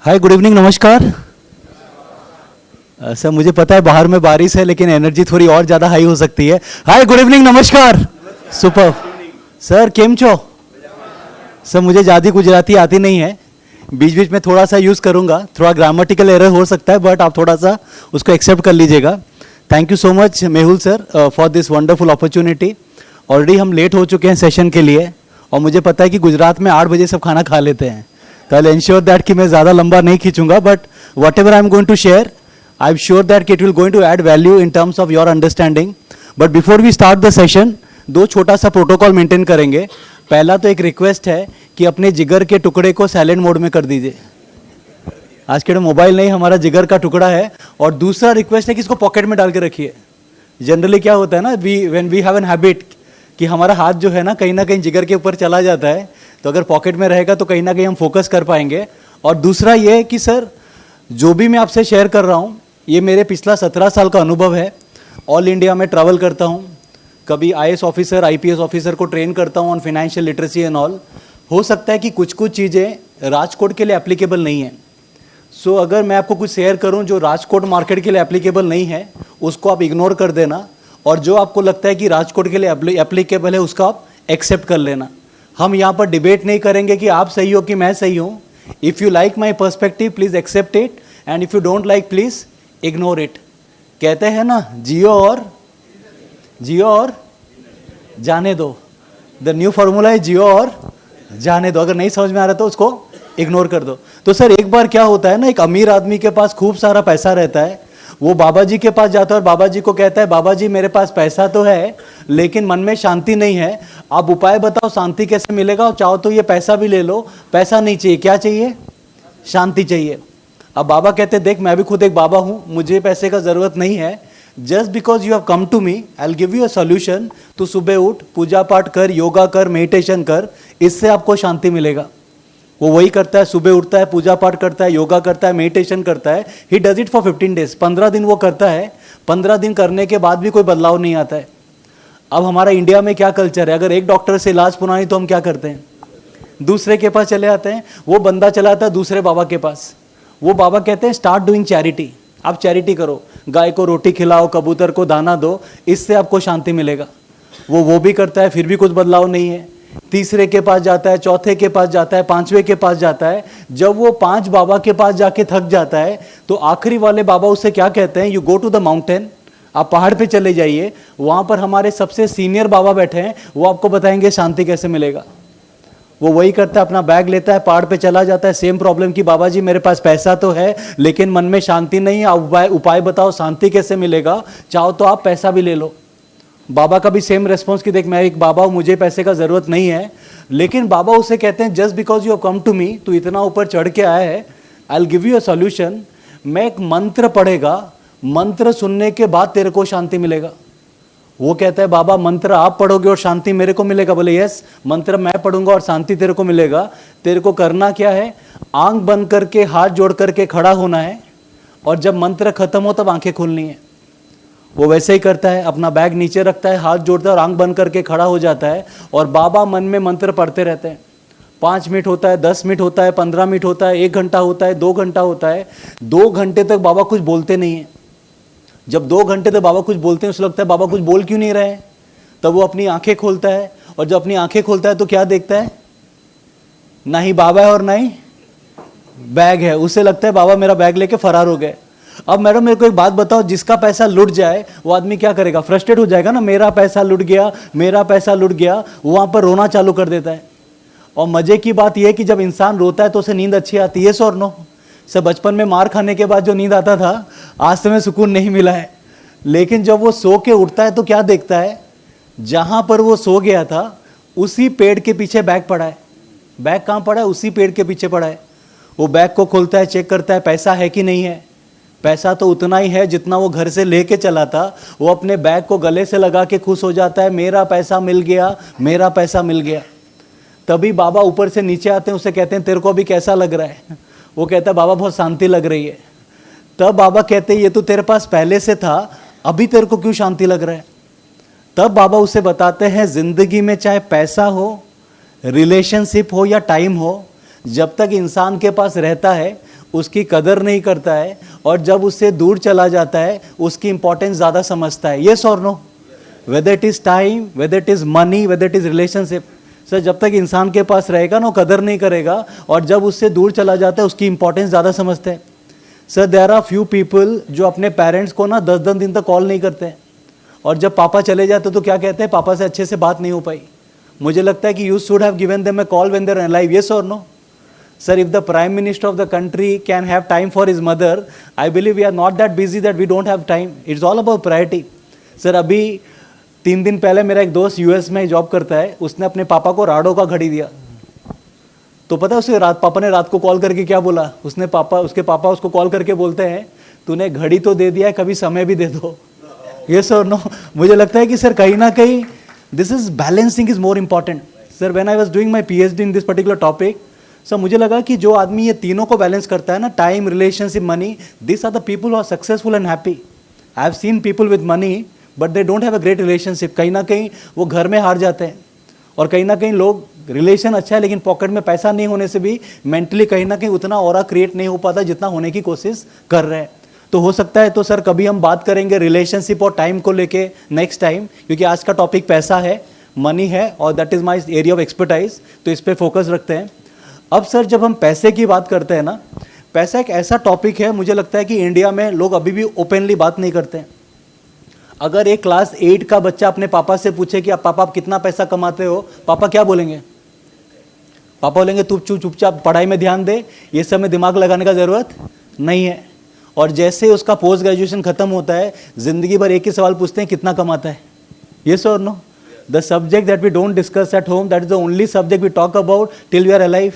हाय, good evening, नमस्कार। Sir मुझे पता है बाहर में बारिश है, लेकिन एनर्जी थोड़ी और ज़्यादा हाई हो सकती है। हाय, गुड इवनिंग, नमस्कार। सुपर। सर केम छो? सर मुझे ज़्यादा गुजराती आती नहीं है, बीच बीच में थोड़ा सा यूज़ करूँगा, थोड़ा ग्रामेटिकल एरर हो सकता है, बट आप थोड़ा सा उसको एक्सेप्ट कर लीजिएगा। Thank you so much Mehul sir for this wonderful opportunity. Already हम लेट हो चुके हैं सेशन के लिए, और मुझे पता है कि गुजरात में 8 बजे सब खाना खा लेते हैं, तो आई एंश्योर दैट कि मैं ज़्यादा लंबा नहीं खींचूंगा, but whatever I am going to share, I am sure that it will going to add value in terms of your understanding. But before we start the session, दो छोटा सा protocol maintain करेंगे। पहला तो एक request है कि अपने जिगर के टुकड़े को साइलेंट मोड में कर दीजिए। आज के मोबाइल नहीं, हमारा जिगर का टुकड़ा है। और दूसरा रिक्वेस्ट है कि इसको पॉकेट में डाल के रखिए। जनरली क्या होता है ना, when we have an habit कि हमारा हाथ जो है ना कहीं जिगर के ऊपर चला जाता है, तो अगर पॉकेट में रहेगा तो कहीं ना कहीं हम फोकस कर पाएंगे। और दूसरा ये कि सर जो भी मैं आपसे शेयर कर रहा हूँ, ये मेरे पिछला 17 साल का अनुभव है। ऑल इंडिया में ट्रैवल करता हूँ, कभी IAS ऑफिसर, IPS ऑफिसर को ट्रेन करता हूँ on financial literacy and all. हो सकता है कि कुछ चीज़ें राजकोट के लिए एप्लीकेबल नहीं है। सो अगर मैं आपको कुछ शेयर करूं जो राजकोट मार्केट के लिए एप्लीकेबल नहीं है, उसको आप इग्नोर कर देना, और जो आपको लगता है कि राजकोट के लिए एप्लीकेबल है उसका आप एक्सेप्ट कर लेना। हम यहाँ पर डिबेट नहीं करेंगे कि आप सही हो कि मैं सही हूँ। If you like my perspective please accept it, and if you don't like please ignore it. कहते हैं ना, जियो और जाने दो। द न्यू फार्मूला है जियो और जाने दो। अगर नहीं समझ में आ रहा तो उसको इग्नोर कर दो। तो सर एक बार क्या होता है ना, एक अमीर आदमी के पास खूब सारा पैसा रहता है, वो बाबा जी के पास जाता है और बाबा जी को कहता है, बाबा जी मेरे पास पैसा तो है लेकिन मन में शांति नहीं है, आप उपाय बताओ शांति कैसे मिलेगा। और चाहो तो ये पैसा भी ले लो, पैसा नहीं चाहिए, क्या चाहिए? शांति चाहिए। अब बाबा कहते हैं, देख मैं भी खुद एक बाबा हूँ, मुझे पैसे का ज़रूरत नहीं है, just because you have come to me I will give you a solution. तू सुबह उठ, पूजा पाठ कर, योगा कर, मेडिटेशन कर, इससे आपको शांति मिलेगा। वो वही करता है, सुबह उठता है, पूजा पाठ करता है, योगा करता है, मेडिटेशन करता है। He does it for 15 days, 15 दिन वो करता है। 15 दिन करने के बाद भी कोई बदलाव नहीं आता है। अब हमारा इंडिया में क्या कल्चर है, अगर एक डॉक्टर से इलाज पुरानी तो हम क्या करते हैं, दूसरे के पास चले आते हैं। वो बंदा चला आता है दूसरे बाबा के पास। वो बाबा कहते हैं स्टार्ट डूइंग चैरिटी, आप चैरिटी करो, गाय को रोटी खिलाओ, कबूतर को दाना दो, इससे आपको शांति मिलेगा। वो भी करता है, फिर भी कुछ बदलाव नहीं है। तीसरे के पास जाता है, चौथे के पास जाता है, 5वें के पास जाता है। जब वो 5 बाबा के पास जाके थक जाता है, तो आखिरी वाले बाबा उससे क्या कहते हैं, you go to the mountain, आप पहाड़ पे चले जाइए, वहां पर हमारे सबसे सीनियर बाबा बैठे हैं, वो आपको बताएंगे शांति कैसे मिलेगा। वो वही करता है, अपना बैग लेता है, पहाड़ पे चला जाता है, सेम प्रॉब्लम की, बाबा जी मेरे पास पैसा तो है लेकिन मन में शांति नहीं है, उपाय बताओ शांति कैसे मिलेगा। चाहो तो आप पैसा भी ले लो। बाबा का भी सेम रेस्पॉन्स कि देख मैं एक बाबा हूँ, मुझे पैसे का ज़रूरत नहीं है। लेकिन बाबा उसे कहते हैं, just because you have come to me, तू इतना ऊपर चढ़ के आया है, I will give you a solution. मैं एक मंत्र पढ़ेगा, मंत्र सुनने के बाद तेरे को शांति मिलेगा। वो कहता है, बाबा मंत्र आप पढ़ोगे और शांति मेरे को मिलेगा? बोले यस, मंत्र मैं पढ़ूंगा और शांति तेरे को मिलेगा। तेरे को करना क्या है, आंख बंद करके हाथ जोड़ करके खड़ा होना है, और जब मंत्र खत्म हो तब आंखें खोलनी है। वो वैसे ही करता है, अपना बैग नीचे रखता है, हाथ जोड़ता है और आंख बंद करके खड़ा हो जाता है, और बाबा मन में मंत्र पढ़ते रहते हैं। 5 मिनट होता है, 10 मिनट होता है, 15 मिनट होता है, 1 घंटा होता है, 2 घंटा होता है। 2 घंटे तक बाबा कुछ बोलते नहीं है। जब 2 घंटे तक बाबा कुछ बोलते हैं, उसे लगता है बाबा कुछ बोल क्यों नहीं रहे। तब वो अपनी आंखें खोलता है, और जब अपनी आंखें खोलता है तो क्या देखता है, ना ही बाबा है और ना ही बैग है। उसे लगता है बाबा मेरा बैग लेके फरार हो गए। अब मैडम मेरे को एक बात बताओ, जिसका पैसा लुट जाए वो आदमी क्या करेगा, फ्रस्ट्रेट हो जाएगा ना, मेरा पैसा लुट गया, मेरा पैसा लुट गया, वहां पर रोना चालू कर देता है। और मजे की बात यह है कि जब इंसान रोता है तो उसे नींद अच्छी आती है। और नो सर, बचपन में मार खाने के बाद जो नींद आता था, आज समय सुकून नहीं मिला है। लेकिन जब वो सो के उठता है तो क्या देखता है, जहां पर वो सो गया था उसी पेड़ के पीछे बैग पड़ा है। बैग कहाँ पड़ा है, उसी पेड़ के पीछे पड़ा है। वो बैग को खोलता है, चेक करता है पैसा है कि नहीं है। पैसा तो उतना ही है जितना वो घर से लेके चला था। वो अपने बैग को गले से लगा के खुश हो जाता है, मेरा पैसा मिल गया, मेरा पैसा मिल गया। तभी बाबा ऊपर से नीचे आते हैं, उसे कहते हैं तेरे को अभी कैसा लग रहा है। वो कहता है बाबा बहुत शांति लग रही है। तब बाबा कहते हैं ये तो तेरे पास पहले से था, अभी तेरे को क्यों शांति लग रहा है। तब बाबा उसे बताते हैं, जिंदगी में चाहे पैसा हो, रिलेशनशिप हो या टाइम हो, जब तक इंसान के पास रहता है उसकी कदर नहीं करता है, और जब उससे दूर चला जाता है उसकी इंपॉर्टेंस ज़्यादा समझता है। येस और no? Whether it is time, whether it is money, whether it is relationship, sir जब तक इंसान के पास रहेगा ना वो कदर नहीं करेगा, और जब उससे दूर चला जाता है उसकी इंपॉर्टेंस ज़्यादा समझते हैं। Sir there are few people जो अपने पेरेंट्स को ना 10-10 दिन तक कॉल नहीं करते हैं, और जब पापा चले जाते तो क्या कहते हैं, पापा से अच्छे से बात नहीं हो पाई। मुझे लगता है कि you should have given them a call when they are alive. Yes और no? Sir, if the Prime Minister of the country can have time for his mother, I believe we are not that busy that we don't have time. It's all about priority. Sir, अभी 3 दिन पहले मेरा एक दोस्त US में job करता है, उसने अपने पापा को राडो का घड़ी दिया। तो पता है उसे पापा ने रात को कॉल करके क्या बोला? उसके पापा उसको कॉल करके बोलते हैं, तूने घड़ी तो दे दिया है, कभी समय भी दे दो। Yes or no? मुझे लगता है कि सर कहीं ना कहीं this is balancing is more important. Sir when I was doing my PhD in this particular topic, sir मुझे लगा कि जो आदमी ये तीनों को बैलेंस करता है ना, time, relationship, money, this are the people who are successful and happy. I have seen people with money but they don't have a great relationship. कहीं ना कहीं वो घर में हार जाते हैं, और कहीं ना कहीं लोग रिलेशन अच्छा है लेकिन पॉकेट में पैसा नहीं होने से भी मेंटली कहीं ना कहीं उतना ऑरा क्रिएट नहीं हो पाता जितना होने की कोशिश कर रहे हैं। तो हो सकता है तो सर कभी हम बात करेंगे रिलेशनशिप और टाइम को लेके नेक्स्ट टाइम, क्योंकि आज का टॉपिक पैसा है, मनी है, और that is my area of expertise, तो इस पर फोकस रखते हैं। अब सर जब हम पैसे की बात करते हैं ना, पैसा एक ऐसा टॉपिक है, मुझे लगता है कि इंडिया में लोग अभी भी ओपनली बात नहीं करते हैं। अगर एक क्लास 8 का बच्चा अपने पापा से पूछे कि पापा आप कितना पैसा कमाते हो, पापा क्या बोलेंगे? पापा बोलेंगे तू चुपचाप पढ़ाई में ध्यान दे, ये सब में दिमाग लगाने का ज़रूरत नहीं है। और जैसे उसका पोस्ट ग्रेजुएशन खत्म होता है, ज़िंदगी भर एक ही सवाल पूछते हैं, कितना कमाता है? येस और no? The subject that we don't discuss at home, that is the only subject we talk about till we are alive.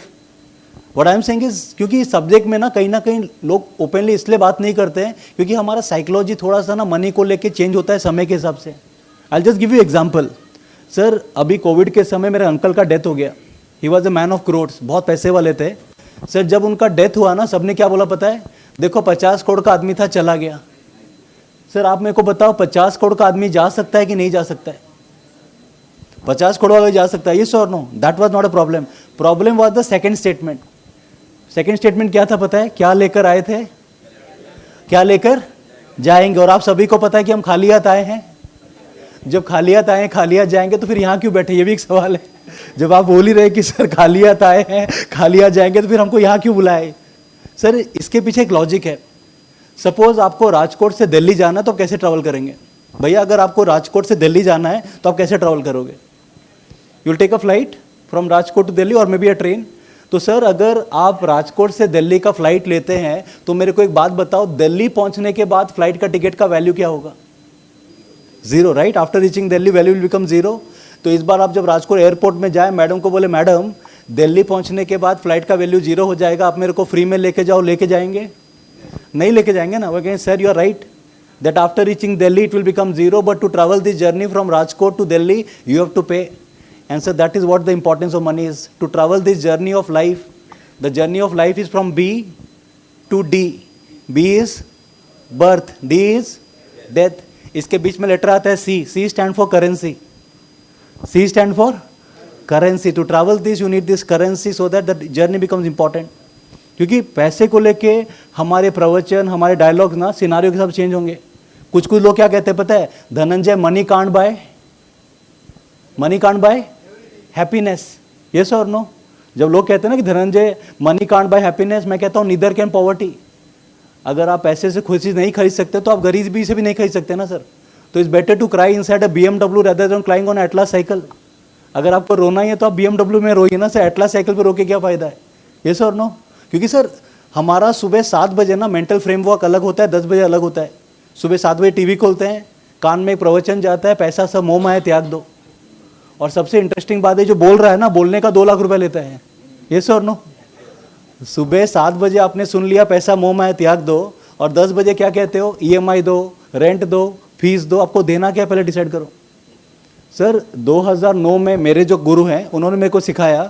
What I am saying is, क्योंकि इस सब्जेक्ट में ना कहीं लोग ओपनली इसलिए बात नहीं करते हैं क्योंकि हमारा साइकोलॉजी थोड़ा सा ना मनी को लेके चेंज होता है समय के हिसाब से। I just give you example. Sir अभी कोविड के समय मेरे अंकल का डेथ हो गया। He was a man of crores, बहुत पैसे वाले थे। सर जब उनका डेथ हुआ ना, सबने क्या बोला पता है? देखो 50 करोड़ का आदमी था, चला गया। सर आप मेरे को बताओ 50 करोड़ का आदमी जा सकता है कि नहीं जा सकता है? 50 करोड़ वाला जा सकता है, यस और no? That was not a problem. Problem was the second statement. Second statement क्या था पता है? क्या लेकर आए थे, क्या लेकर जाएंगे। और आप सभी को पता है कि हम खाली हाथ आए हैं। जब खाली हाथ आए हैं, खाली हाथ जाएंगे, तो फिर यहाँ क्यों बैठे, ये भी एक सवाल है। जब आप बोल ही रहे कि सर खाली हाथ आए हैं, खाली हाथ जाएंगे, तो फिर हमको यहाँ क्यों बुलाए? सर इसके पीछे एक लॉजिक है। सपोज आपको राजकोट से दिल्ली जाना है, तो आप कैसे ट्रैवल करेंगे? भैया अगर आपको राजकोट से दिल्ली जाना है तो आप कैसे ट्रैवल करोगे? You will take a flight from Rajkot to Delhi और मे बी अ ट्रेन। तो सर अगर आप राजकोट से दिल्ली का फ्लाइट लेते हैं तो मेरे को एक बात बताओ, दिल्ली पहुंचने के बाद फ्लाइट का टिकट का वैल्यू क्या होगा? Zero, right? After reaching Delhi value will become zero. तो इस बार आप जब राजकोट एयरपोर्ट में जाए, मैडम को बोले मैडम दिल्ली पहुंचने के बाद फ्लाइट का वैल्यू जीरो हो जाएगा, आप मेरे को फ्री में लेके जाओ, लेके जाएंगे? नहीं लेके जाएंगे ना। वो कहें sir you are right that after reaching Delhi it will become zero, but to travel this journey from Rajkot to Delhi you have to pay. And so that is what the importance of money is. To travel this journey of life, the journey of life is from B to D. B is birth, D is death. इसके बीच में letter आता है C. C stand for currency. C stand for currency. To travel this you need this currency so that the journey becomes important. क्योंकि पैसे को लेके हमारे प्रवचन, हमारे डायलॉग्स ना सिनारियो के साथ चेंज होंगे। कुछ लोग क्या कहते हैं पता है? Dhananjay money can't buy happiness. Yes और नो? जब लोग कहते हैं ना कि Dhananjay money can't buy happiness, मैं कहता हूँ नीदर कैन पॉवर्टी। अगर आप पैसे से खुशी नहीं खरीद सकते तो आप गरीबी से भी नहीं खरीद सकते ना सर। तो it's better to cry inside a BMW rather than crying on Atlas cycle. अगर आपको रोना ही है तो आप BMW में रोइए ना सर, एटलास साइकिल पे रो के क्या फायदा है? यस और नो? क्योंकि सर हमारा सुबह 7 बजे ना मेंटल फ्रेमवर्क अलग होता है, 10 बजे अलग होता है। सुबह 7 बजे टीवी खोलते हैं, कान में एक प्रवचन जाता है, पैसा सब मोह माया त्याग दो। और सबसे इंटरेस्टिंग बात है जो बोल रहा है ना, बोलने का 2 लाख रुपए लेता है। यस और नो? सुबह 7 बजे आपने सुन लिया पैसा मोह माया त्याग दो, और 10 बजे क्या कहते हो? EMI दो, रेंट दो, फीस दो। आपको देना क्या पहले डिसाइड करो। सर 2009 में मेरे जो गुरु हैं उन्होंने मेरे को सिखाया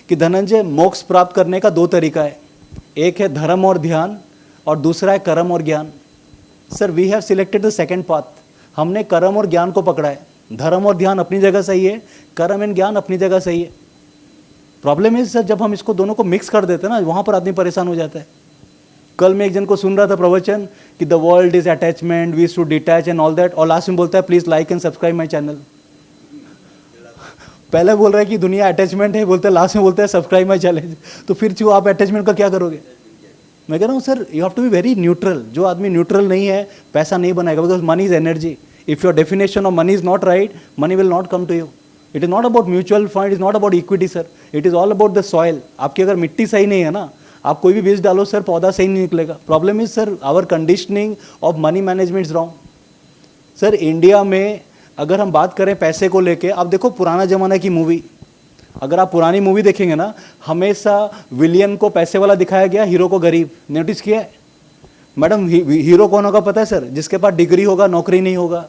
कि धनंजय मोक्ष प्राप्त करने का 2 तरीका है। एक है धर्म और ध्यान, और दूसरा है कर्म और ज्ञान। Sir we have selected the second path. हमने कर्म और ज्ञान को पकड़ा है। धर्म और ध्यान अपनी जगह सही है, कर्म एंड ज्ञान अपनी जगह सही है। प्रॉब्लम है सर जब हम इसको दोनों को मिक्स कर देते हैं ना, वहाँ पर आदमी परेशान हो जाता है। कल मैं एक जन को सुन रहा था प्रवचन कि the world is attachment, we should detach and all that, और लास्ट में बोलता है please like and subscribe my channel. पहले बोल रहा है कि दुनिया अटैचमेंट है, बोलते लास्ट में बोलता है सब्सक्राइब माई चैनल। तो फिर जो आप अटैचमेंट का क्या करोगे? मैं कह रहा हूँ sir you have to be very neutral. जो आदमी न्यूट्रल नहीं है पैसा नहीं बनाएगा, because money is energy. If your definition of money is not right, money will not come to you. It is not about mutual fund, is not about equity sir, it is all about the soil. आपकी अगर मिट्टी सही नहीं है ना, आप कोई भी बीज डालो सर, पौधा सही नहीं निकलेगा। Problem is sir our conditioning of money management is wrong. Sir India में अगर हम बात करें पैसे को लेके, आप देखो पुराना जमाना की मूवी, अगर आप पुरानी मूवी देखेंगे ना, हमेशा विलियन को पैसे वाला दिखाया गया, हीरो को गरीब। नोटिस किया है मैडम? हीरो कौन होगा पता है सर? जिसके पास डिग्री होगा, नौकरी नहीं होगा।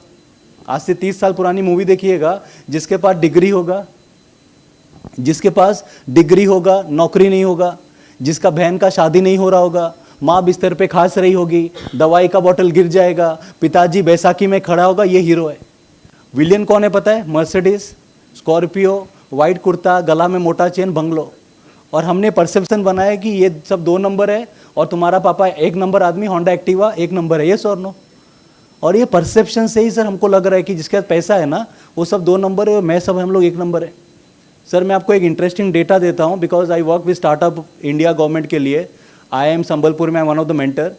आज से 30 साल पुरानी मूवी देखिएगा, जिसके पास डिग्री होगा, जिसके पास डिग्री होगा, नौकरी नहीं होगा, जिसका बहन का शादी नहीं हो रहा होगा, माँ बिस्तर पे खांस रही होगी, दवाई का बोतल गिर जाएगा, पिताजी बैसाखी में खड़ा होगा, ये हीरो है। विलियन कौन है पता है? मर्सिडीज, स्कॉर्पियो, वाइट कुर्ता, गला में मोटा चेन, बंगलो। और हमने परसेप्शन बनाया कि ये सब 2 नंबर है और तुम्हारा पापा 1 नंबर आदमी, होंडा एक्टिवा 1 नंबर है। ये सर नो, और ये परसेप्शन से ही सर हमको लग रहा है कि जिसके पास पैसा है ना वो सब 2 नंबर है और मैं सब हम लोग 1 नंबर है। सर मैं आपको एक इंटरेस्टिंग डेटा देता हूँ, because I work with startup India government के लिए। IIM संबलपुर में I one of the mentor.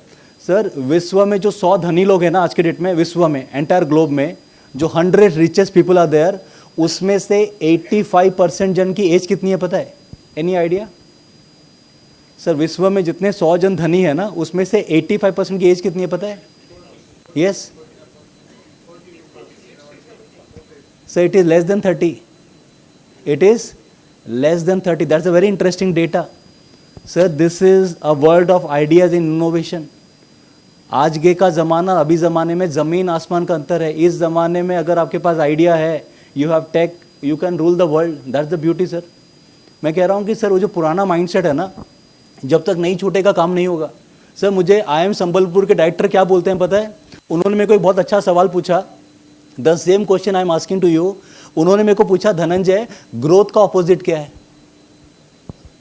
Sir विश्व में जो 100 धनी लोग हैं ना आज के डेट में, विश्व में, एंटायर ग्लोब में जो 100 रिचेस्ट पीपल आर देयर, उसमें से 85% जन की एज कितनी है पता है? Any idea? सर विश्व में जितने 100 जन धनी है ना, उसमें से 85% की एज कितनी है पता है? Yes sir, it is less than 30। It is less than 30. That's a very interesting data. Sir, this is a world of ideas in innovation. आज के का ज़माना, अभी ज़माने में ज़मीन आसमान का अंतर है। इस ज़माने में अगर आपके पास आइडिया है, you have tech, you can rule the world. That's the beauty sir. मैं कह रहा हूँ कि सर वो जो पुराना माइंडसेट है ना, जब तक नहीं छूटेगा काम नहीं होगा। सर मुझे IIM संबलपुर के डायरेक्टर क्या बोलते हैं पता है? उन्होंने मेरे को एक बहुत अच्छा सवाल पूछा, the same question I am asking to you. उन्होंने मेरे को पूछा, धनंजय ग्रोथ का ऑपोजिट क्या है?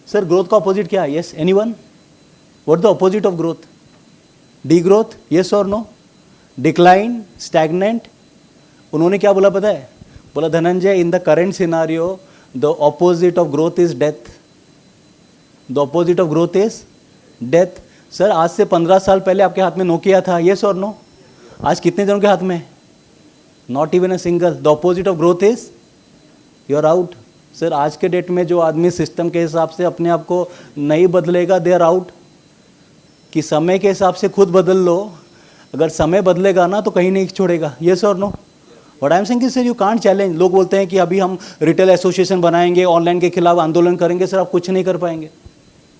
सर ग्रोथ का ऑपोजिट क्या है? Yes, anyone? What the opposite of growth? D growth? Yes और नो? डिक्लाइन? स्टैग्नेंट? उन्होंने क्या बोला पता है? बोला Dhananjay in the current scenario the opposite of growth is death. The opposite of growth is death. Sir आज से 15 साल पहले आपके हाथ में नोकिया था, यस और नो? आज कितने जनों के हाथ में? Not even a single. The opposite of growth is you are out. Sir आज के डेट में जो आदमी सिस्टम के हिसाब से अपने आप को नहीं बदलेगा, दे आर आउट। कि समय के हिसाब से खुद बदल लो, अगर समय बदलेगा ना तो कहीं नहीं छोड़ेगा। यस और no? What I am saying sir, you can't challenge. लोग बोलते हैं कि अभी हम रिटेल एसोसिएशन बनाएंगे, ऑनलाइन के खिलाफ आंदोलन करेंगे। सर आप कुछ नहीं कर पाएंगे।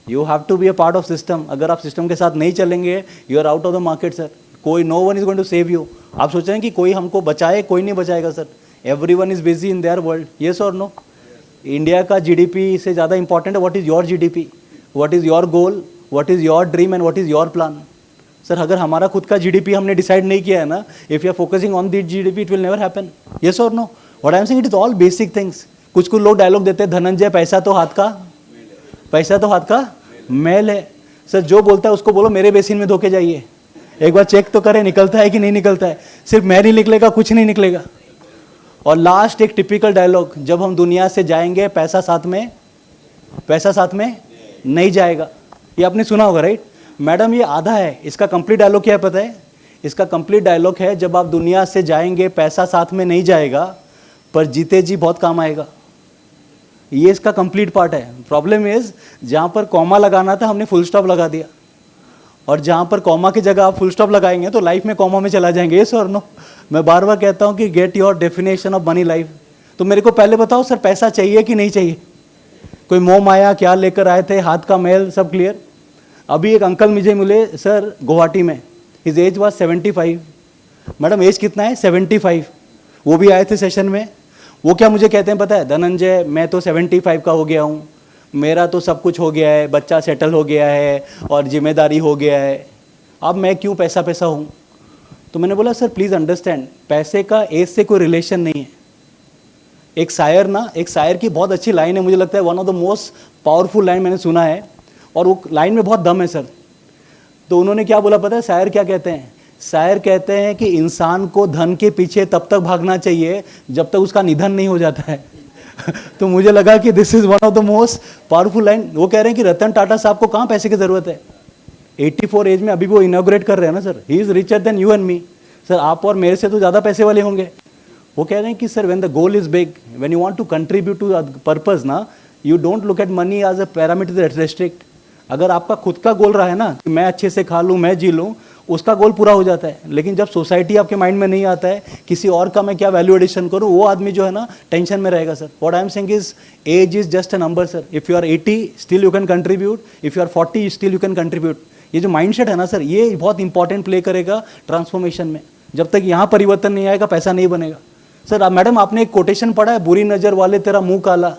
You have to be a part of system. अगर आप सिस्टम के साथ नहीं चलेंगे, you are out of the market sir. कोई, no one is going to save you. आप सोच रहे हैं कि कोई हमको बचाए, कोई नहीं बचाएगा sir. Everyone is busy in their world. Yes और नो? इंडिया का जीडीपी से ज़्यादा इंपॉर्टेंट है what is your GDP, what is your goal, what is your dream and what is your plan. Sir अगर हमारा खुद का जीडीपी हमने डिसाइड नहीं किया है ना, if you are focusing on this GDP it will never happen. Yes और no? What I am saying, it is all basic things. कुछ लोग डायलॉग देते हैं, धनंजय पैसा तो हाथ का, पैसा तो हाथ का मैल है। सर जो बोलता है उसको बोलो मेरे बेसिन में धो के जाइए, एक बार चेक तो करें निकलता है कि नहीं निकलता है। सिर्फ मैं नहीं निकलेगा, कुछ नहीं निकलेगा। और लास्ट एक टिपिकल डायलॉग, जब हम दुनिया से जाएंगे पैसा साथ में, पैसा साथ में नहीं जाएगा। ये आपने सुना होगा राइट? मैडम ये आधा है, इसका कंप्लीट डायलॉग क्या है पता है? इसका कंप्लीट डायलॉग है, जब आप दुनिया से जाएंगे पैसा साथ में नहीं जाएगा, पर जीते जी बहुत काम आएगा। ये इसका कंप्लीट पार्ट है। प्रॉब्लम इज जहाँ पर कॉमा लगाना था हमने फुल स्टॉप लगा दिया, और जहाँ पर कॉमा की जगह आप फुल स्टॉप लगाएंगे तो लाइफ में कॉमा में चला जाएंगे। ये सर नो? मैं बार बार कहता हूँ कि get your definition of money life. तो मेरे को पहले बताओ सर पैसा चाहिए कि नहीं चाहिए? कोई मोह माया क्या लेकर आए थे, हाथ का मैल, सब क्लियर। अभी एक अंकल मुझे मिले सर गुवाहाटी में, his age was 75। Madam age कितना है? 75। वो भी आए थे सेशन में। वो क्या मुझे कहते हैं पता है? धनंजय मैं तो 75 का हो गया हूँ, मेरा तो सब कुछ हो गया है, बच्चा सेटल हो गया है और जिम्मेदारी हो गया है, अब मैं क्यों पैसा पैसा हूँ। तो मैंने बोला सर प्लीज़ अंडरस्टैंड, पैसे का एज से कोई रिलेशन नहीं है। एक शायर की बहुत अच्छी लाइन है, मुझे लगता है one of the most powerful line मैंने सुना है, और वो लाइन में बहुत दम है सर। तो उन्होंने क्या बोला पता है, शायर क्या कहते हैं? शायर कहते हैं कि इंसान को धन के पीछे तब तक भागना चाहिए जब तक उसका निधन नहीं हो जाता है। तो मुझे लगा कि this is one of the most powerful line. वो कह रहे हैं कि रतन टाटा साहब को कहाँ पैसे की जरूरत है, 84 एज में अभी भी वो इनॉग्रेट कर रहे हैं ना sir. He is richer than you and me. Sir आप और मेरे से तो ज़्यादा पैसे वाले होंगे। वो कह रहे हैं कि sir when the goal is big, when you want to contribute to purpose ना, you don't look at money as a parameter that restrict. अगर आपका खुद का गोल रहा है ना कि मैं अच्छे से खा लूँ, मैं जी लूँ, उसका गोल पूरा हो जाता है। लेकिन जब सोसाइटी आपके माइंड में नहीं आता है किसी और का मैं क्या वैल्यू एडिशन करूँ, वो आदमी जो है ना टेंशन में रहेगा sir. What I am saying is age is just a number sir. If you are 80 still you can contribute, if you are 40 still you can contribute. ये जो माइंडसेट है ना सर, ये बहुत इंपॉर्टेंट प्ले करेगा transformation में। जब तक यहाँ परिवर्तन नहीं आएगा पैसा नहीं बनेगा सर। आप मैडम आपने एक कोटेशन पढ़ा है, बुरी नजर वाले तेरा मुंह काला,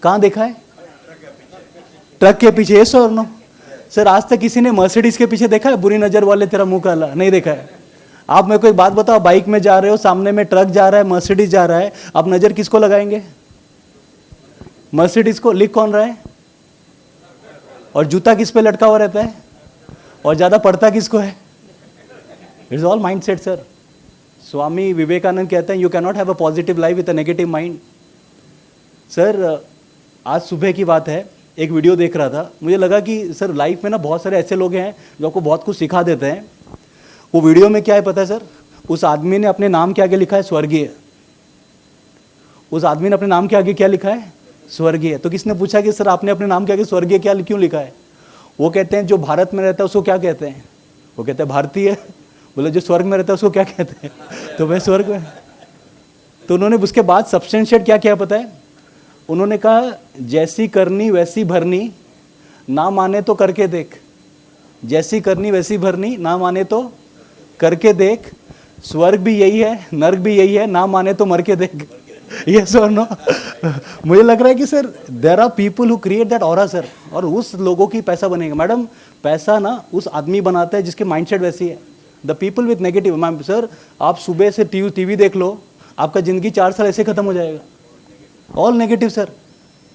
कहाँ देखा है? ट्रक के पीछे। यस और नो सर? आज तक किसी ने मर्सिडीज के पीछे देखा है बुरी नजर वाले तेरा मुंह काला? नहीं देखा है। आप मेरे को एक बात बताओ, बाइक में जा रहे हो, सामने में ट्रक जा रहा है, मर्सिडीज जा रहा है, आप नजर किसको लगाएंगे? मर्सिडीज को। लिख कौन रहा है? और जूता किस पे लटका हुआ रहता है? और ज्यादा पड़ता किसको है? It's all mind set sir. Swami Vivekananda कहते हैं you can not have a positive life with a negative mind. Sir आज सुबह की बात है, एक वीडियो देख रहा था, मुझे लगा कि सर लाइफ में ना बहुत सारे ऐसे लोग हैं जो आपको बहुत कुछ सिखा देते हैं। वो वीडियो में क्या है पता है सर? उस आदमी ने अपने नाम के आगे लिखा है स्वर्गीय। उस आदमी ने अपने नाम के आगे क्या लिखा है? स्वर्गीय। तो किसने पूछा कि सर आपने अपने नाम के आगे स्वर्गीय क्या क्यों लिखा है? वो कहते हैं जो भारत में रहता है उसको क्या कहते हैं? वो कहते हैं भारतीय। बोले जो स्वर्ग में रहता है उसको क्या कहते हैं? तो मैं स्वर्ग में। तो उन्होंने उसके बाद सब्सटेंशिएट क्या किया पता है? उन्होंने कहा जैसी करनी वैसी भरनी, ना माने तो करके देख। जैसी करनी वैसी भरनी, ना माने तो करके देख। स्वर्ग भी यही है, नर्क भी यही है, ना माने तो मर के देख। यस और नो? मुझे लग रहा है कि sir there are people who create that aura sir, और उस लोगों की पैसा बनेगा। मैडम पैसा ना उस आदमी बनाता है जिसके माइंडसेट वैसी है। The people with negative. Ma'am sir आप सुबह से टीवी देख लो, आपका जिंदगी 4 साल ऐसे खत्म हो जाएगा। ऑल नेगेटिव सर,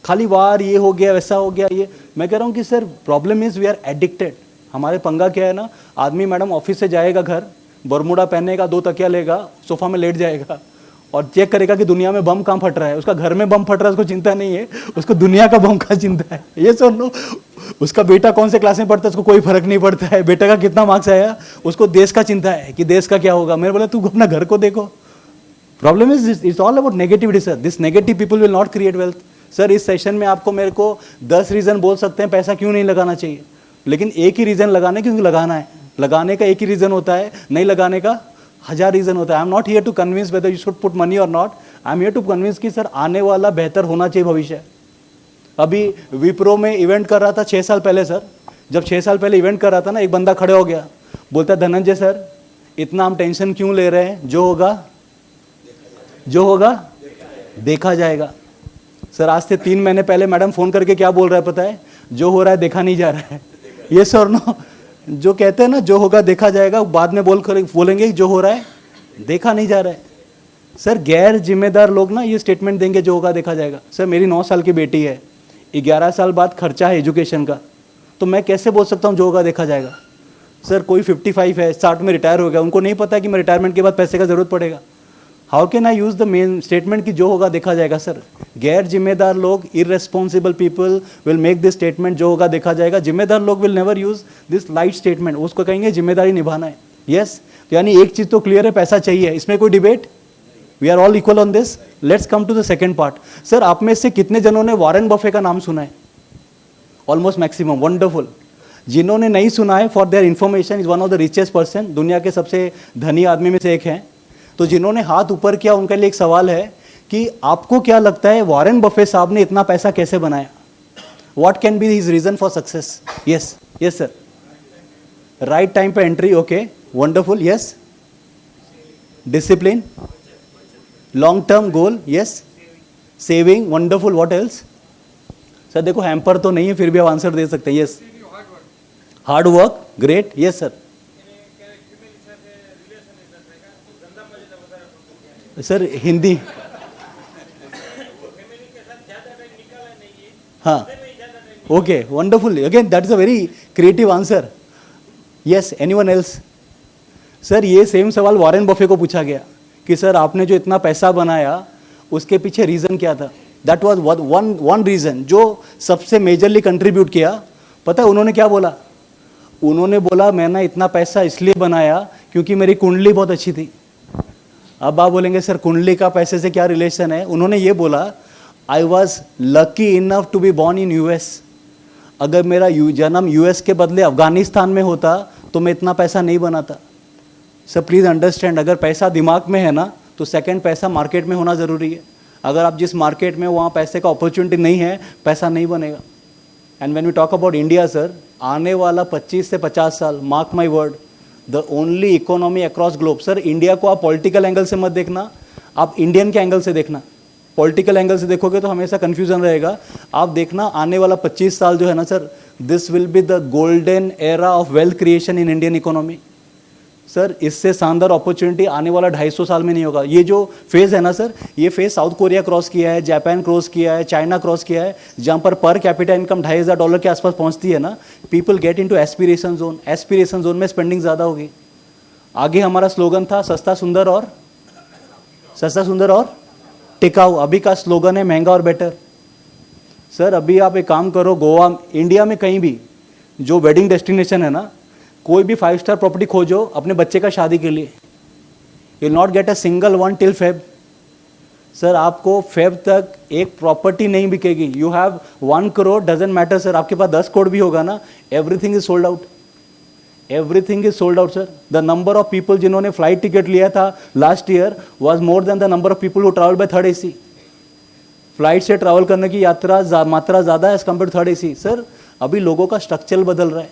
खाली वार, ये हो गया वैसा हो गया। ये मैं कह रहा हूँ कि sir problem is we are addicted. हमारे पंगा क्या है ना, आदमी मैडम ऑफिस से जाएगा घर, बरमूडा पहनेगा, 2 तकिया लेगा, सोफा में लेट जाएगा और चेक करेगा कि दुनिया में बम कहाँ फट रहा है। उसका घर में बम फट रहा है उसको चिंता नहीं है, उसको दुनिया का बम का चिंता है। ये सुन लो, उसका बेटा कौन से क्लास में पढ़ता है उसको कोई फर्क नहीं पड़ता है, बेटा का कितना मार्क्स आया, उसको देश का चिंता है कि देश का क्या होगा। मैंने बोला तू अपना घर को देखो। Problem is it's all about negativity sir. This negative people will not create wealth sir. इस सेशन में आपको मेरे को 10 रीजन बोल सकते हैं पैसा क्यों नहीं लगाना चाहिए, लेकिन एक ही रीजन लगाने क्योंकि लगाना है। लगाने का एक ही रीजन होता है, नहीं लगाने का 1000 रीजन होता है। I am not here to convince whether you should put money और not. I am here to convince कि सर आने वाला बेहतर होना चाहिए भविष्य। अभी विप्रो में इवेंट कर रहा था 6 साल पहले सर। जब 6 साल पहले इवेंट कर रहा था ना, एक बंदा खड़े हो गया, बोलता धनंजय सर इतना हम टेंशन क्यों ले रहे हैं, जो होगा देखा जाएगा। सर आज से 3 महीने पहले मैडम फोन करके क्या बोल रहा है पता है? जो हो रहा है देखा नहीं जा रहा है। ये सर नो, जो कहते हैं ना जो होगा देखा जाएगा, बाद में बोलेंगे जो हो रहा है देखा नहीं जा रहा है। सर गैर जिम्मेदार लोग ना ये स्टेटमेंट देंगे जो होगा देखा जाएगा। सर मेरी 9 साल की बेटी है, 11 साल बाद खर्चा है एजुकेशन का, तो मैं कैसे बोल सकता हूँ जो होगा देखा जाएगा? सर कोई 55 है, 60 में रिटायर हो गया, उनको नहीं पता कि मैं रिटायरमेंट के बाद पैसे का जरूरत पड़ेगा। How can I use the main statement कि जो होगा देखा जाएगा? सर गैर जिम्मेदार लोग, irresponsible people will make this statement जो होगा देखा जाएगा। जिम्मेदार लोग will never use this light statement. उसको कहेंगे जिम्मेदारी निभाना है। यस यानी एक चीज तो क्लियर है, पैसा चाहिए, इसमें कोई debate. We are all equal on this. Let's come to the second part. Sir आप में से कितने जनों ने वॉरेन बफे का नाम सुना है? Almost maximum. वंडरफुल। जिन्होंने नहीं सुना है, for their information, is one of the richest person, दुनिया के सबसे धनी आदमी में से एक हैं। तो जिन्होंने हाथ ऊपर किया उनके लिए एक सवाल है कि आपको क्या लगता है वॉरेन बफे साहब ने इतना पैसा कैसे बनाया? What can be his reason for success? Yes yes sir. Right time पे entry, okay wonderful. Yes discipline, long term goal, yes saving, wonderful. What else? Sir देखो हैम्पर तो नहीं है फिर भी आप आंसर दे सकते हैं। Yes hard work, great. Yes sir. Sir Hindi, हाँ okay wonderful. Again that is a very creative answer. Yes, anyone else? Sir ये सेम सवाल वॉरेन बफे को पूछा गया कि सर आपने जो इतना पैसा बनाया उसके पीछे रीज़न क्या था? दैट वाज वन रीज़न जो सबसे मेजरली कंट्रीब्यूट किया। पता है उन्होंने क्या बोला? उन्होंने बोला मैंने इतना पैसा इसलिए बनाया क्योंकि मेरी कुंडली बहुत अच्छी थी। अब आप बोलेंगे सर कुंडली का पैसे से क्या रिलेशन है? उन्होंने ये बोला I was lucky enough to be born in US. अगर मेरा जन्म यूएस के बदले अफगानिस्तान में होता तो मैं इतना पैसा नहीं बनाता। सर प्लीज़ अंडरस्टैंड, अगर पैसा दिमाग में है ना तो सेकंड पैसा मार्केट में होना ज़रूरी है। अगर आप जिस मार्केट में वहाँ पैसे का अपॉर्चुनिटी नहीं है, पैसा नहीं बनेगा। And when we talk about India sir, आने वाला 25 से 50 साल, mark my word, the only economy across globe. Sir India को आप पॉलिटिकल एंगल से मत देखना, आप इंडियन के एंगल से देखना। पॉलिटिकल एंगल से देखोगे तो हमेशा कन्फ्यूजन रहेगा। आप देखना आने वाला 25 साल जो है ना sir, this will be the golden era of wealth creation in Indian economy. Sir इससे शानदार अपॉर्चुनिटी आने वाला 250 साल में नहीं होगा। ये जो फेज़ है ना सर, ये फेज़ साउथ कोरिया क्रॉस किया है, जापान क्रॉस किया है, चाइना क्रॉस किया है, जहाँ पर कैपिटा इनकम $2,500 के आसपास पहुँचती है ना, people get into aspiration zone. Aspiration zone में स्पेंडिंग ज़्यादा होगी। आगे हमारा स्लोगन था सस्ता सुंदर और टिकाऊ। अभी का स्लोगन है महंगा और बेटर। सर अभी आप एक काम करो, गोवा, इंडिया में कहीं भी जो वेडिंग डेस्टिनेशन है ना, कोई भी 5 स्टार प्रॉपर्टी खोजो अपने बच्चे का शादी के लिए, you will not get a single one till Feb. Sir आपको फेब तक एक प्रॉपर्टी नहीं बिकेगी। You have 1 crore, doesn't matter sir, आपके पास 10 करोड़ भी होगा ना, everything is sold out. Everything is sold out sir. The number of people जिन्होंने फ्लाइट टिकट लिया था last year was more than the number of people who travel by third AC. Flight से travel करने की मात्रा ज़्यादा है as compared to third AC. Sir अभी लोगों का स्ट्रक्चर बदल रहा है,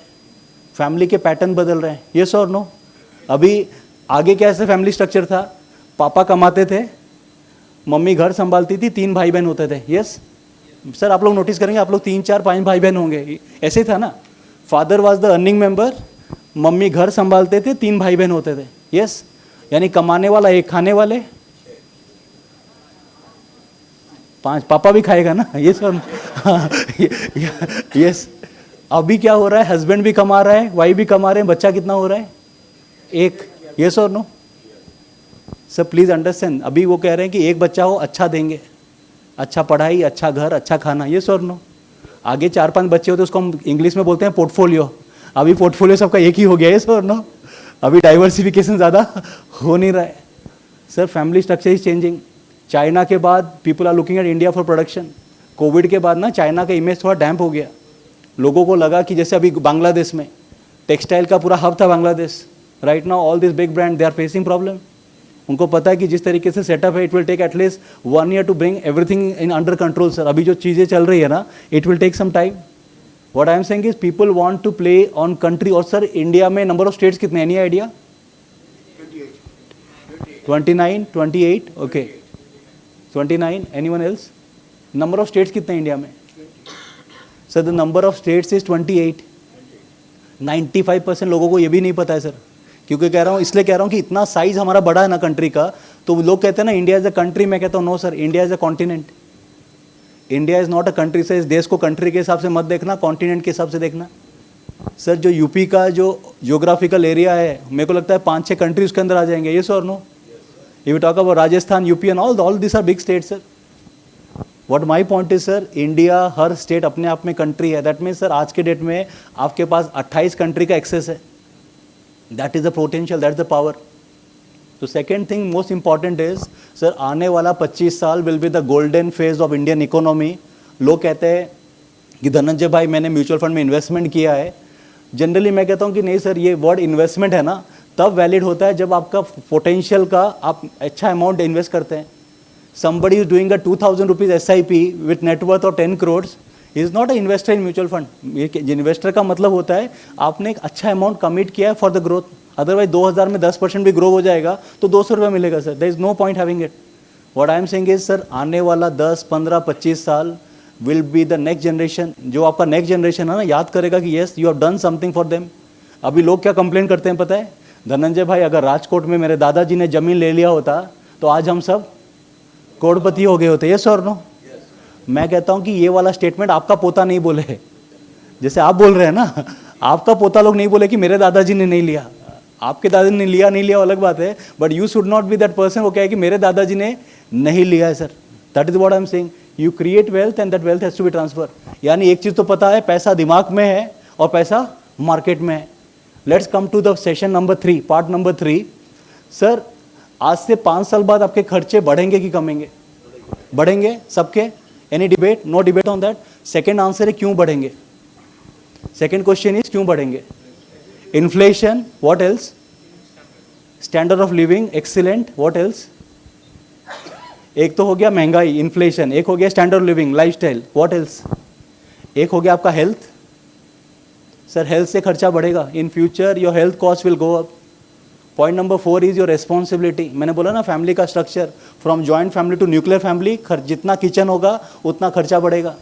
फैमिली के पैटर्न बदल रहे हैं। यस और नो? अभी आगे कैसे फैमिली स्ट्रक्चर था? पापा कमाते थे, मम्मी घर संभालती थी, 3 भाई बहन होते थे। यस सर, आप लोग नोटिस करेंगे, आप लोग 3, 4, 5 भाई बहन होंगे, ऐसे था ना। Father was the earning member, mummy घर संभालते थे, 3 भाई बहन होते थे। यस, यानी कमाने वाला एक, खाने वाले 5। पापा भी खाएगा ना? ये सर यस। अभी क्या हो रहा है? हस्बैंड भी कमा रहा है, वाइफ भी कमा रहे हैं, बच्चा कितना हो रहा है? 1। यस और नो? सर प्लीज अंडरस्टैंड, अभी वो कह रहे हैं कि एक बच्चा हो, अच्छा देंगे, अच्छा पढ़ाई, अच्छा घर, अच्छा खाना। यस और नो? आगे 4-5 बच्चे होते उसको हम इंग्लिश में बोलते हैं पोर्टफोलियो। अभी पोर्टफोलियो सबका एक ही हो गया है। यस और नो? अभी डाइवर्सिफिकेशन ज़्यादा हो नहीं रहा है। Sir family structure is changing. China के बाद people are looking at India for production. Covid के बाद ना चाइना का इमेज थोड़ा डैम्प हो गया। लोगों को लगा कि जैसे अभी बांग्लादेश में टेक्सटाइल का पूरा हब था Bangladesh, right now all this big brand they are facing problem. उनको पता है कि जिस तरीके से सेटअप है, it will take at least 1 year to bring everything in under control. Sir अभी जो चीज़ें चल रही है ना, it will take some time. What I am saying is people want to play on country. और सर इंडिया में नंबर ऑफ स्टेट्स कितने, any idea? 29, 28, okay 29, anyone else? Number of states कितने इंडिया में? Sir the number of states is 28। 95% लोगों को ये भी नहीं पता है सर। क्योंकि कह रहा हूँ, इसलिए कह रहा हूँ कि इतना साइज हमारा बड़ा है ना कंट्री का, तो लोग कहते हैं ना इंडिया इज अ कंट्री। मैं कहता हूँ no sir, India is a continent. India is not a country. Sir इस देश को कंट्री के हिसाब से मत देखना, कॉन्टिनेंट के हिसाब से देखना। सर जो यूपी का जो जियोग्राफिकल एरिया है, मेरे को लगता है 5-6 कंट्री उसके अंदर आ जाएंगे। ये sir no? If you talk about Rajasthan, UP and all this are big state sir. What my point is sir, India हर स्टेट अपने आप में कंट्री है। दैट मीन्स सर आज के डेट में आपके पास 28 कंट्री का एक्सेस है। That is the potential, that is the power. तो second thing most important is sir, आने वाला 25 साल will be the golden phase of Indian economy. लोग कहते हैं कि धनंजय भाई मैंने म्यूचुअल फंड में इन्वेस्टमेंट किया है। जनरली मैं कहता हूँ कि नहीं सर, ये वर्ड इन्वेस्टमेंट है ना तब वैलिड होता है जब आपका पोटेंशियल का आप अच्छा अमाउंट इन्वेस्ट करते हैं। Somebody is doing a 2,000 rupees SIP with net worth of 10 crores is not an investor in mutual fund. ये इन्वेस्टर का मतलब होता है आपने एक अच्छा अमाउंट कमिट किया है फॉर द ग्रोथ। अदरवाइज 2000 में 10% भी ग्रो हो जाएगा तो 200 रुपये मिलेगा sir. There is no point having it. What I am saying is sir, आने वाला 10, 15, 25 साल will be the next generation. जो आपका नेक्स्ट जनरेशन है ना, याद करेगा कि yes you have done something for them. अभी लोग क्या कंप्लेन करते हैं पता है? धनंजय भाई अगर राजकोट में मेरे दादाजी ने जमीन ले लिया होता तो आज हम सब करोड़पति हो गए होते। यस और नो? मैं कहता हूं कि ये वाला स्टेटमेंट आपका पोता नहीं बोले, जैसे आप बोल रहे हैं ना, आपका पोता लोग नहीं बोले कि मेरे दादाजी ने नहीं लिया, आपके दादाजी ने लिया नहीं लिया अलग बात है, but you should not be that person वो कहे कि मेरे दादाजी ने नहीं लिया है sir. That is what I am saying, you create wealth and that wealth has to be transfer. यानी एक चीज तो पता है, पैसा दिमाग में है और पैसा मार्केट में है। Let's come to the session number 3, part number 3। Sir आज से 5 साल बाद आपके खर्चे बढ़ेंगे कि कमेंगे? बढ़ेंगे सबके, any debate? No debate on that. Second answer है क्यों बढ़ेंगे। सेकेंड क्वेश्चन इज क्यों बढ़ेंगे? Inflation, what else? Standard of living excellent, what else? एक तो हो गया महंगाई, इन्फ्लेशन, एक हो गया standard of living lifestyle, what else? एक हो गया आपका हेल्थ। सर हेल्थ से खर्चा बढ़ेगा, in future your health cost will go up. Point number 4 is your responsibility. मैंने बोला ना फैमिली का structure, from joint family to nuclear family, जितना किचन होगा उतना खर्चा बढ़ेगा।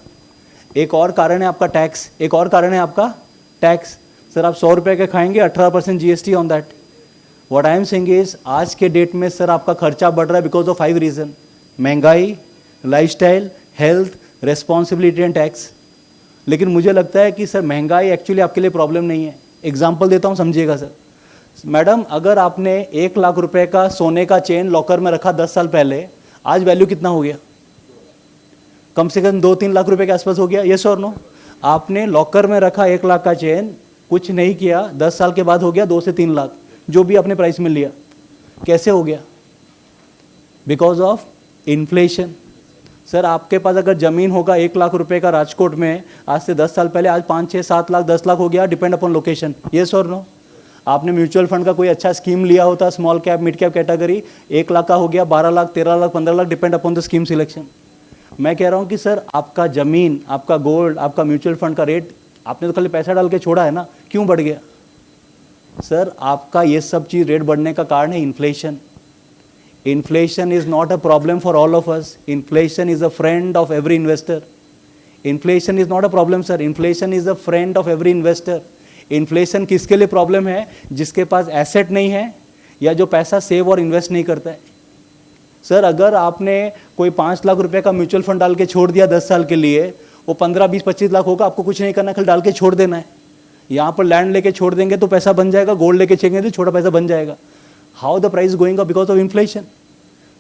एक और कारण है आपका टैक्स, एक और कारण है आपका टैक्स। सर आप 100 रुपये के खाएंगे, 18% GST on that. What I am saying is आज के डेट में सर आपका खर्चा बढ़ रहा है बिकॉज ऑफ 5 रीजन, महंगाई, lifestyle, health, responsibility and tax. लेकिन मुझे लगता है कि सर महंगाई एक्चुअली आपके लिए प्रॉब्लम नहीं है। एग्जाम्पल देता हूँ, समझिएगा सर। मैडम अगर आपने 1 लाख रुपए का सोने का चेन लॉकर में रखा 10 साल पहले, आज वैल्यू कितना हो गया? कम से कम 2-3 लाख रुपए के आसपास हो गया, यस और नो? आपने लॉकर में रखा 1 लाख का चेन, कुछ नहीं किया, 10 साल के बाद हो गया 2 से 3 लाख, जो भी आपने प्राइस में लिया। कैसे हो गया? Because of inflation. सर आपके पास अगर ज़मीन होगा 1 लाख रुपए का राजकोट में आज से 10 साल पहले, आज 5, 6, 7 लाख, 10 लाख हो गया, डिपेंड अपॉन लोकेशन, यस और नो? आपने म्यूचुअल फंड का कोई अच्छा स्कीम लिया होता, small cap mid cap category, 1 lakh का हो गया 12 lakh, 13 lakh, 15 lakh, depend upon the scheme selection. मैं कह रहा हूँ कि सर आपका ज़मीन, आपका गोल्ड, आपका म्यूचुअल फंड का रेट आपने तो खाली पैसा डाल के छोड़ा है ना, क्यों बढ़ गया? सर आपका ये सब चीज़ रेट बढ़ने का कारण है inflation. Inflation is not a problem for all of us, inflation is a friend of every investor. Inflation is not a problem sir, inflation is a friend of every investor. Inflation किसके लिए problem है? जिसके पास asset नहीं है या जो पैसा save और इन्वेस्ट नहीं करता है। सर अगर आपने कोई 5 लाख रुपए का म्यूचुअल फंड डाल के छोड़ दिया 10 साल के लिए, वो 15, 20, 25 लाख होगा, आपको कुछ नहीं करना, खाली डाल के छोड़ देना है। यहाँ पर लैंड लेके छोड़ देंगे तो पैसा बन जाएगा, गोल्ड लेके चलेंगे तो छोटा पैसा बन जाएगा। How the price going up? Because of inflation.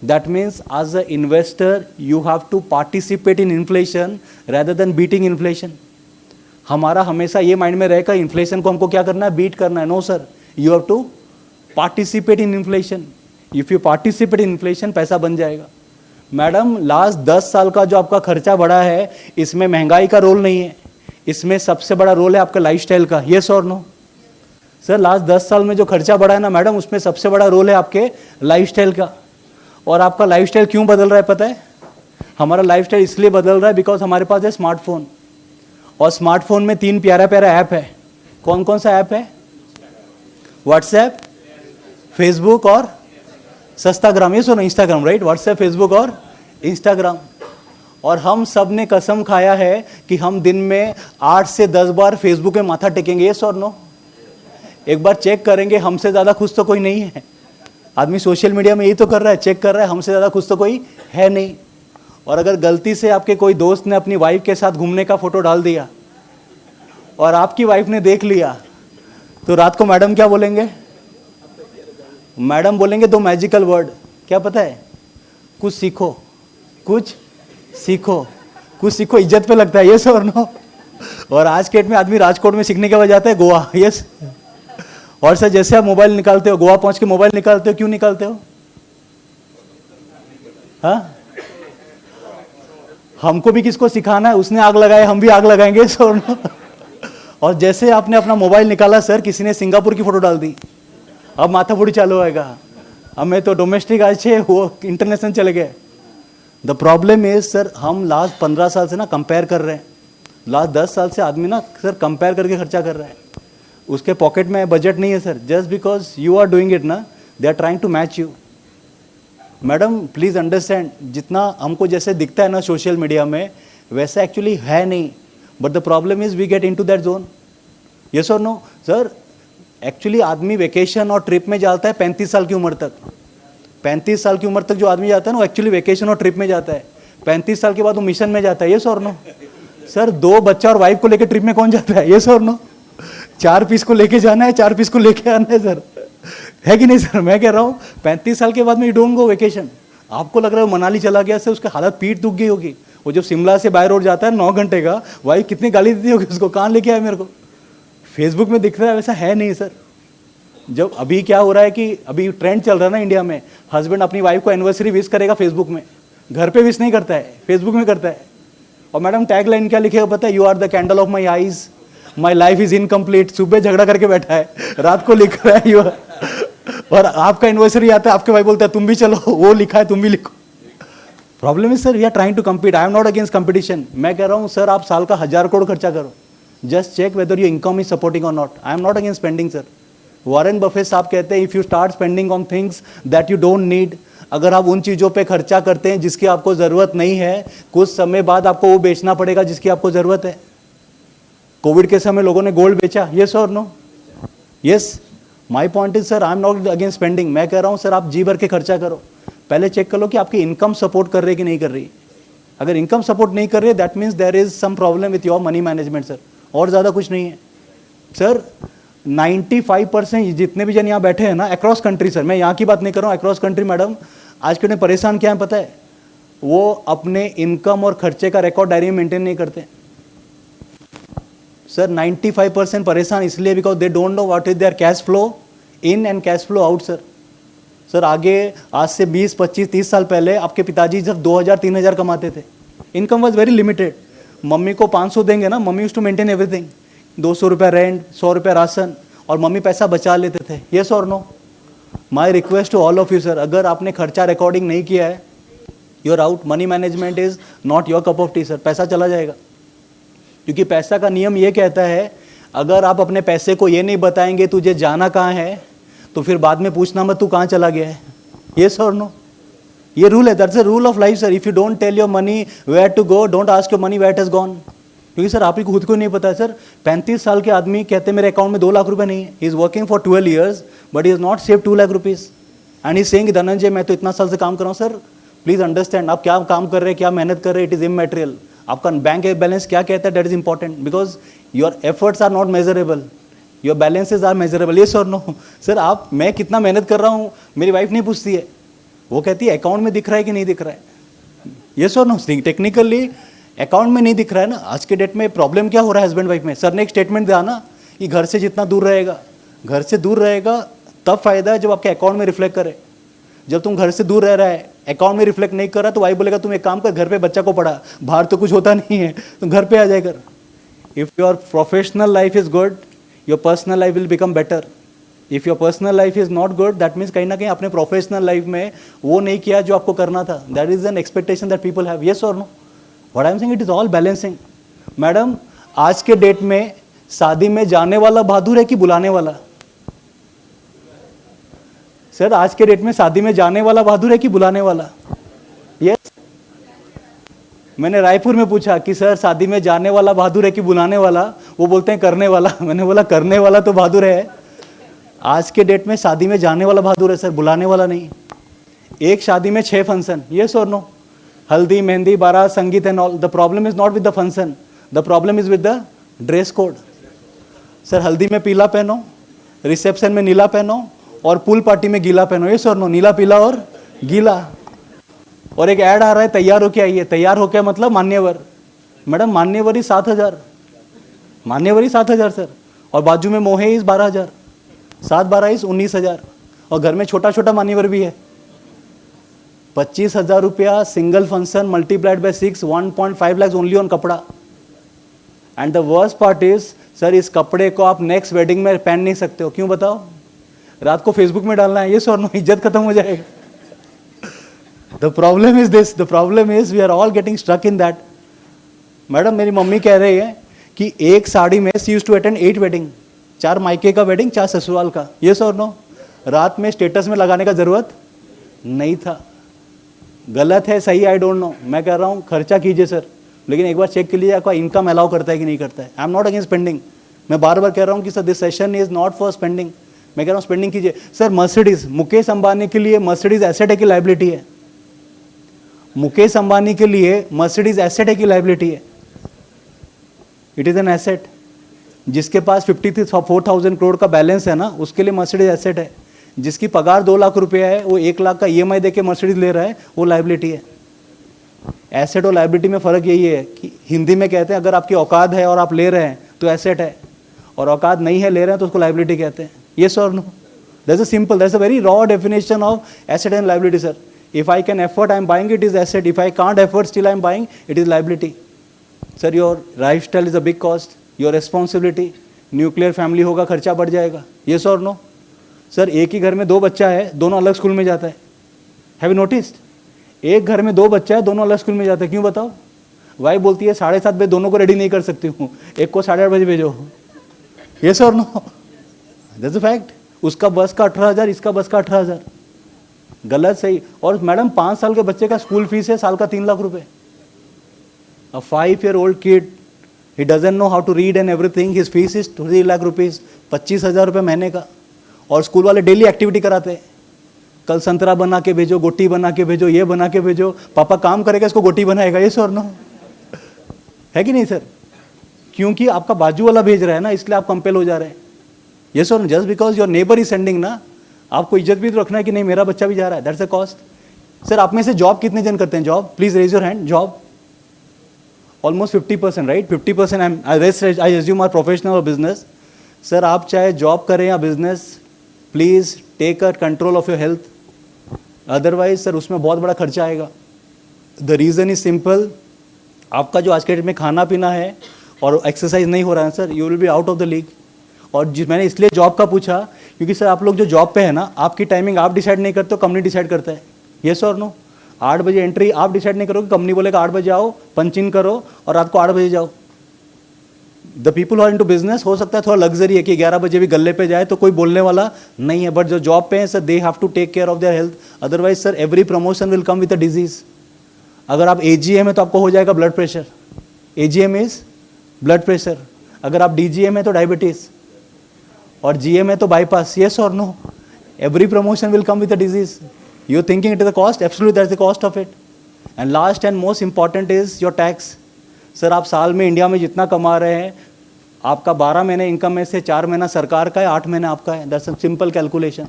That means as a investor you have to participate in inflation rather than beating inflation. हमारा हमेशा ये माइंड में रहेगा इन्फ्लेशन को हमको क्या करना है? बीट करना है। No sir, you have to participate in inflation. If you participate in inflation, पैसा बन जाएगा। मैडम लास्ट 10 साल का जो आपका खर्चा बढ़ा है, इसमें महंगाई का रोल नहीं है, इसमें सबसे बड़ा रोल है आपका लाइफस्टाइल का, यस और नो? सर लास्ट 10 साल में जो खर्चा बढ़ा है ना मैडम, उसमें सबसे बड़ा रोल है आपके लाइफस्टाइल का। और आपका लाइफस्टाइल क्यों बदल रहा है पता है? हमारा लाइफस्टाइल इसलिए बदल रहा है बिकॉज हमारे पास है स्मार्टफोन, और स्मार्टफोन में 3 प्यारा प्यारा ऐप है। कौन कौन सा ऐप है? व्हाट्सएप, फेसबुक और सस्ताग्राम, ये सुनो, इंस्टाग्राम, राइट? व्हाट्सएप, फेसबुक और इंस्टाग्राम। और हम सब ने कसम खाया है कि हम दिन में 8 से 10 बार फेसबुक में माथा टेकेंगे, यस और नो? एक बार चेक करेंगे, हमसे ज़्यादा खुश तो कोई नहीं है। आदमी सोशल मीडिया में यही तो कर रहा है, चेक कर रहा है, हमसे ज़्यादा खुश तो कोई है नहीं। और अगर गलती से आपके कोई दोस्त ने अपनी वाइफ के साथ घूमने का फोटो डाल दिया और आपकी वाइफ ने देख लिया, तो रात को मैडम क्या बोलेंगे? मैडम बोलेंगे 2 मैजिकल वर्ड, क्या पता है? कुछ सीखो, कुछ सीखो, कुछ सीखो। इज्जत पे लगता है, यस और नो? और आज के डेट में आदमी राजकोट में सीखने के बाद जाता है गोवा, यस? और सर जैसे आप मोबाइल निकालते हो, गोवा पहुंच के मोबाइल निकालते हो, क्यों निकालते हो? हाँ, हमको भी किसको सिखाना है? उसने आग लगाए, हम भी आग लगाएंगे, यस और नो? और जैसे आपने अपना मोबाइल निकाला सर, किसी ने सिंगापुर की फोटो डाल दी, अब माथाफोड़ी चालू होएगा, हमें तो डोमेस्टिक आज है, वो इंटरनेशनल चले गए। द प्रॉब्लम इज सर, हम लास्ट 15 साल से ना कंपेयर कर रहे हैं, लास्ट 10 साल से आदमी ना सर कंपेयर करके खर्चा कर रहा है। उसके पॉकेट में बजट नहीं है sir, just because you are doing it ना, they are trying to match you. Madam please understand, जितना हमको जैसे दिखता है ना सोशल मीडिया में, वैसा एक्चुअली है नहीं। But the problem is we get into that zone, yes और नो? सर एक्चुअली आदमी वेकेशन और ट्रिप में जाता है 35 साल की उम्र तक। 35 साल की उम्र तक जो आदमी जाता है ना, वो एक्चुअली वेकेशन और ट्रिप में जाता है। 35 साल के बाद वो मिशन में जाता है, यस और नो? सर 2 बच्चा और वाइफ को लेकर ट्रिप में कौन जाता है, यस और नो? 4 पीस को लेके जाना है, 4 पीस को लेके आना है सर, है कि नहीं सर? मैं कह रहा हूँ 35 साल के बाद में यू डोंट गो वेकेशन। आपको लग रहा है मनाली चला गया सर, उसकी हालत पीठ दुख गई होगी। वो जब शिमला से बाय रोड जाता है 9 घंटे का, वाइफ कितनी गाली देती होगी उसको, कहाँ लेके आया मेरे को। फेसबुक में दिख रहा है, वैसा है नहीं सर। जब अभी क्या हो रहा है कि अभी ट्रेंड चल रहा है ना इंडिया में, हस्बैंड अपनी वाइफ को एनिवर्सरी विश करेगा फेसबुक में, घर पे विश नहीं करता है, फेसबुक में करता है। और मैडम टैग लाइन क्या लिखेगा पता है? You are the candle of my eyes, my life is incomplete. सुबह झगड़ा करके बैठा है, रात को लिख रहा है यू। और आपका एनिवर्सरी आता है, आपके भाई बोलता है तुम भी चलो, वो लिखा है तुम भी लिखो। Problem is sir we are trying to compete, I am not against competition. मैं कह रहा हूँ सर आप साल का 1000 करोड़ खर्चा करो, just check whether your income is supporting और not. I am not against spending sir. Warren Buffett साहब कहते हैं if you start spending on things that you don't need, अगर आप उन चीज़ों पे खर्चा करते हैं जिसकी आपको ज़रूरत नहीं है, कुछ समय बाद आपको वो बेचना पड़ेगा जिसकी आपको ज़रूरत है। कोविड के समय लोगों ने गोल्ड बेचा, यस और no? Yes. My point is sir I am not against spending. मैं कह रहा हूँ सर आप जी भर के खर्चा करो, पहले चेक कर लो कि आपकी इनकम सपोर्ट कर रही है कि नहीं कर रही। अगर इनकम सपोर्ट नहीं कर रही है that means there is some problem with your money management sir, और ज़्यादा कुछ नहीं है सर। 95% जितने भी जन यहाँ बैठे हैं ना अक्रॉस कंट्री सर, मैं यहाँ की बात नहीं कर रहा हूँ, अक्रॉस कंट्री मैडम आज के दिन परेशान क्या है पता है? वो अपने इनकम और खर्चे का रिकॉर्ड डायरी में मेंटेन नहीं करते सर। 95% परेशान इसलिए because they don't know what is their cash flow in and cash flow out sir. Sir आगे आज से 20, 25, 30 साल पहले आपके पिताजी जब 2000, 3000 कमाते थे, income was very limited. Mummy को 500 देंगे ना, mummy used to maintain everything, 200 रुपये रेंट, 100 रुपये राशन, और मम्मी पैसा बचा लेते थे। येस और no? My request to all of you sir, अगर आपने खर्चा रिकॉर्डिंग नहीं किया है, you are out. Money management is not your cup of tea sir. पैसा चला जाएगा, क्योंकि पैसा का नियम ये कहता है अगर आप अपने पैसे को ये नहीं बताएंगे तुझे जाना कहाँ है, तो फिर बाद में पूछना मत तू कहाँ चला गया है। येस और नो? ये रूल है, that's a rule of life sir. If you don't tell your money where to go, don't ask your money where it has gone. क्योंकि सर आप ही खुद को नहीं पता है सर। 35 साल के आदमी कहते हैं मेरे अकाउंट में 2 लाख रुपए नहीं है। He is working for 12 years but he is not save 2 lakh rupees and he saying Dhananjay मैं तो इतना साल से काम कर रहा हूँ। सर प्लीज अंडरस्टैंड, आप क्या काम कर रहे हैं, क्या मेहनत कर रहे हैं, इट इज इमैटेरियल। आपका बैंक बैलेंस क्या कहता है that is important, because your efforts are not measurable, your balances are measurable. Yes और नो? सर आप, मैं कितना मेहनत कर रहा हूँ मेरी वाइफ नहीं पूछती है, वो कहती है अकाउंट में दिख रहा है कि नहीं दिख रहा है। येस और नो? टेक्निकली अकाउंट में नहीं दिख रहा है ना। आज के डेट में प्रॉब्लम क्या हो रहा है हस्बैंड वाइफ में? सर ने एक स्टेटमेंट दिया ना कि घर से जितना दूर रहेगा, घर से दूर रहेगा तब फायदा है जब आपके अकाउंट में रिफ्लेक्ट करे। जब तुम घर से दूर रह रहा है, अकाउंट में रिफ्लेक्ट नहीं कर रहा, तो वाइफ बोलेगा तुम एक काम कर, घर पे बच्चा को पढ़ा, बाहर तो कुछ होता नहीं है, तुम घर पे आ जाए कर। If your professional life is good, your personal life will become better. If your personal life is not good, that means कहीं ना कहीं आपने प्रोफेशनल लाइफ में वो नहीं किया जो आपको करना था। That is an expectation that people have. Yes और no? What I am saying, it is all balancing. Madam आज के डेट में शादी में जाने वाला बहादुर है कि बुलाने वाला? सर आज के डेट में शादी में जाने वाला बहादुर है कि बुलाने वाला? यस। मैंने रायपुर में पूछा कि सर शादी में जाने वाला बहादुर है कि बुलाने वाला? वो बोलते हैं करने वाला। मैंने बोला करने वाला तो बहादुर है। आज के डेट में शादी में जाने वाला बहादुर है सर, बुलाने वाला नहीं। एक शादी में 6 फंक्शन, येस और नो? हल्दी, मेहंदी, बारात, संगीत and all. The problem is not with the function, the problem is with the dress code. Sir हल्दी में पीला पहनो, रिसेप्शन में नीला पहनो, और पूल पार्टी में गीला पहनो। येस और नो? नीला, पीला और गीला। और एक ऐड आ रहा है तैयार होके आइए। तैयार होके मतलब मान्यवर। मैडम मान्यवर ही 7,000, मान्यवर ही 7,000 सर। और बाजू में मोहे इस 12,000, 7-12 इस 19,000। और घर में छोटा छोटा मान्यवर भी है। 25,000 रुपया single function multiplied by 6, 1.5 lakhs only on कपड़ा। And the worst part is sir इस कपड़े को आप नेक्स्ट वेडिंग में पहन नहीं सकते हो। क्यों बताओ? रात को फेसबुक में डालना है। ये सर नो, इज्जत खत्म हो जाएगा। The problem is this, the problem is we are all getting struck in that. Madam मेरी मम्मी कह रही है कि एक साड़ी में she used to attend 8 wedding, 4 मायके का वेडिंग, 4 ससुराल का। ये सर नो? रात में स्टेटस में लगाने का जरूरत नहीं था। गलत है सही आई डोंट नो। मैं कह रहा हूँ खर्चा कीजिए सर, लेकिन एक बार चेक के लिए आपका इनकम अलाउ करता है कि नहीं करता है। I am not against spending. मैं बार बार कह रहा हूँ कि sir this session is not for spending. मैं कह रहा हूँ स्पेंडिंग कीजिए। सर मर्सिडीज, मुकेश अंबानी के लिए मर्सिडीज एसेट है कि लाइबिलिटी है? मुकेश अंबानी के लिए मर्सिडीज एसेट है कि लाइबिलिटी है? It is an asset. जिसके पास 54,000 करोड़ का बैलेंस है ना, उसके लिए मर्सिडीज एसेट है। जिसकी पगार 2 लाख रुपया है, वो 1 लाख का ईएमआई देके मर्सिडीज ले रहा है, वो लाइबिलिटी है। एसेट और लाइबिलिटी में फ़र्क यही है कि हिंदी में कहते हैं अगर आपकी औकात है और आप ले रहे हैं तो एसेट है, और औकात नहीं है ले रहे हैं तो उसको लाइबिलिटी कहते हैं। येस और no? That's a simple, that's a very raw definition of asset and liability sir. If I can afford I am buying it is asset, if I can't afford still I am buying it is liability. Sir your lifestyle is a big cost, your responsibility, nuclear family होगा, खर्चा बढ़ जाएगा। Yes और no? Sir एक ही घर में 2 बच्चा है, दोनों अलग स्कूल में जाता है। Have you noticed? एक घर में 2 बच्चा है, दोनों अलग स्कूल में जाते हैं। क्यों बताओ? वाइफ बोलती है 7:30 बजे दोनों को रेडी नहीं कर सकती हूँ, एक को 8:30 बजे भेजो। येस और नो? That's a fact. उसका बस का 18,000, इसका बस का 18,000। गलत सही। और मैडम 5 साल के बच्चे का स्कूल फीस है साल का 3 लाख रुपए। अ 5-year-old kid, he doesn't know how to read and everything, his fees is 3 lakh rupees, 25,000 रुपये महीने का। और स्कूल वाले डेली एक्टिविटी कराते हैं, कल संतरा बना के भेजो, गोटी बना के भेजो, ये बना के भेजो। पापा काम करेगा, इसको गोटी बनाएगा। ये सर नो है कि नहीं सर? क्योंकि आपका बाजू वाला भेज रहा है ना, इसलिए आप कंपेल हो जा रहे हैं। ये sir, just because your neighbour is sending ना, आपको इज्जत भी तो रखना है कि नहीं मेरा बच्चा भी जा रहा है। That's a cost. सर आप में से जॉब कितने जन करते हैं? Job please raise your hand. Job almost 50%, right? 50% I assume are professional और बिजनेस। सर आप चाहे जॉब करें या business, please take a control of your health, otherwise sir उसमें बहुत बड़ा खर्चा आएगा। द रीज़न इज सिंपल, आपका जो आज के डेट में खाना पीना है और एक्सरसाइज नहीं हो रहा है sir, you will be out of the league. और मैंने इसलिए जॉब का पूछा क्योंकि सर आप लोग जो जॉब पे है ना, आपकी टाइमिंग आप डिसाइड नहीं करते हो, कंपनी डिसाइड करता है। येस और नो? 8 बजे एंट्री आप डिसाइड नहीं करोगे, कंपनी बोलेगा 8 बजे आओ, पंच इन करो और रात को 8 बजे जाओ। The people are into business, हो सकता है थोड़ा लग्जरी है कि 11 बजे भी गले पे जाए तो कोई बोलने वाला नहीं है, बट जो जॉब पे है sir, they have to take care of their health, otherwise sir every promotion will come with a disease. अगर आप एजीएम है तो आपको हो जाएगा blood pressure, AGM is blood pressure. अगर आप डीजीएम है तो डायबिटीज, और जीएम है तो बाईपास। येस और no? Every promotion will come with a disease. You thinking it is the cost? Absolutely that's the cost of it. And last and most important is your tax. Sir आप साल में India में जितना कमा रहे हैं, आपका 12 महीने इनकम में से 4 महीना सरकार का है, 8 महीने आपका है। That's a simple calculation.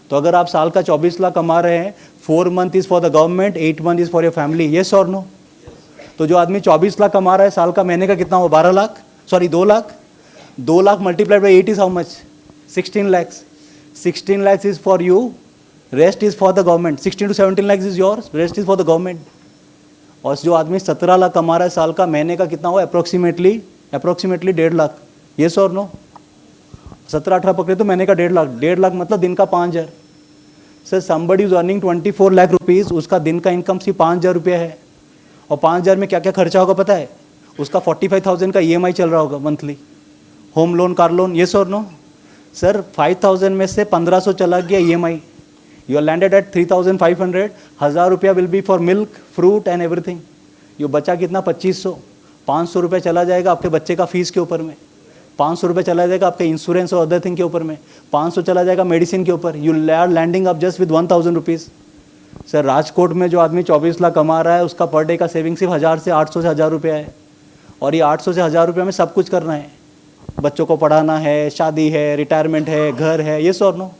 तो अगर आप साल का 24 लाख कमा रहे हैं, 4 month is for the government, 8 month is for your family. Yes और नो? तो जो आदमी 24 लाख कमा रहा है, साल का महीने का कितना हो? 12 lakh, sorry 2 lakh. 2 lakh multiplied by 8 is how much? 16 lakhs. 16 lakhs is for you, rest is for the government. 16 to 17 lakhs is yours, rest is for the government. और जो आदमी 17 लाख कमा रहा है साल का, महीने का कितना हुआ? अप्रोक्सीमेटली 1.5 लाख। येस और नो? 17-18 पकड़े तो महीने का 1.5 लाख। 1.5 लाख मतलब दिन का 5,000। Sir somebody is earning 24 lakh rupees, उसका दिन का इनकम सिर्फ 5,000 रुपया है। और 5,000 में क्या क्या खर्चा होगा पता है? उसका 45,000 का EMI चल रहा होगा monthly, home loan, car loan. Yes और नो? सर 5,000 में से 1,500 चला गया EMI, you are landed at 3,500। 1,000 रुपया will be for milk, fruit and everything. यो बचा कितना? 2,500। 500 रुपये चला जाएगा आपके बच्चे का फीस के ऊपर में, 500 रुपये चला जाएगा आपके इंश्योरेंस और अदर थिंग के ऊपर में, 500 चला जाएगा मेडिसिन के ऊपर। You are landing up just with 1,000 rupees. Sir Rajkot में जो आदमी 24 लाख कमा रहा है, उसका पर डे का सेविंग सिर्फ 1,000 से 800 से 1,000 रुपया है। और ये 800 से 1,000 रुपये में सब कुछ करना है, बच्चों को पढ़ाना है, शादी है, रिटायरमेंट है, घर है। येस और नो?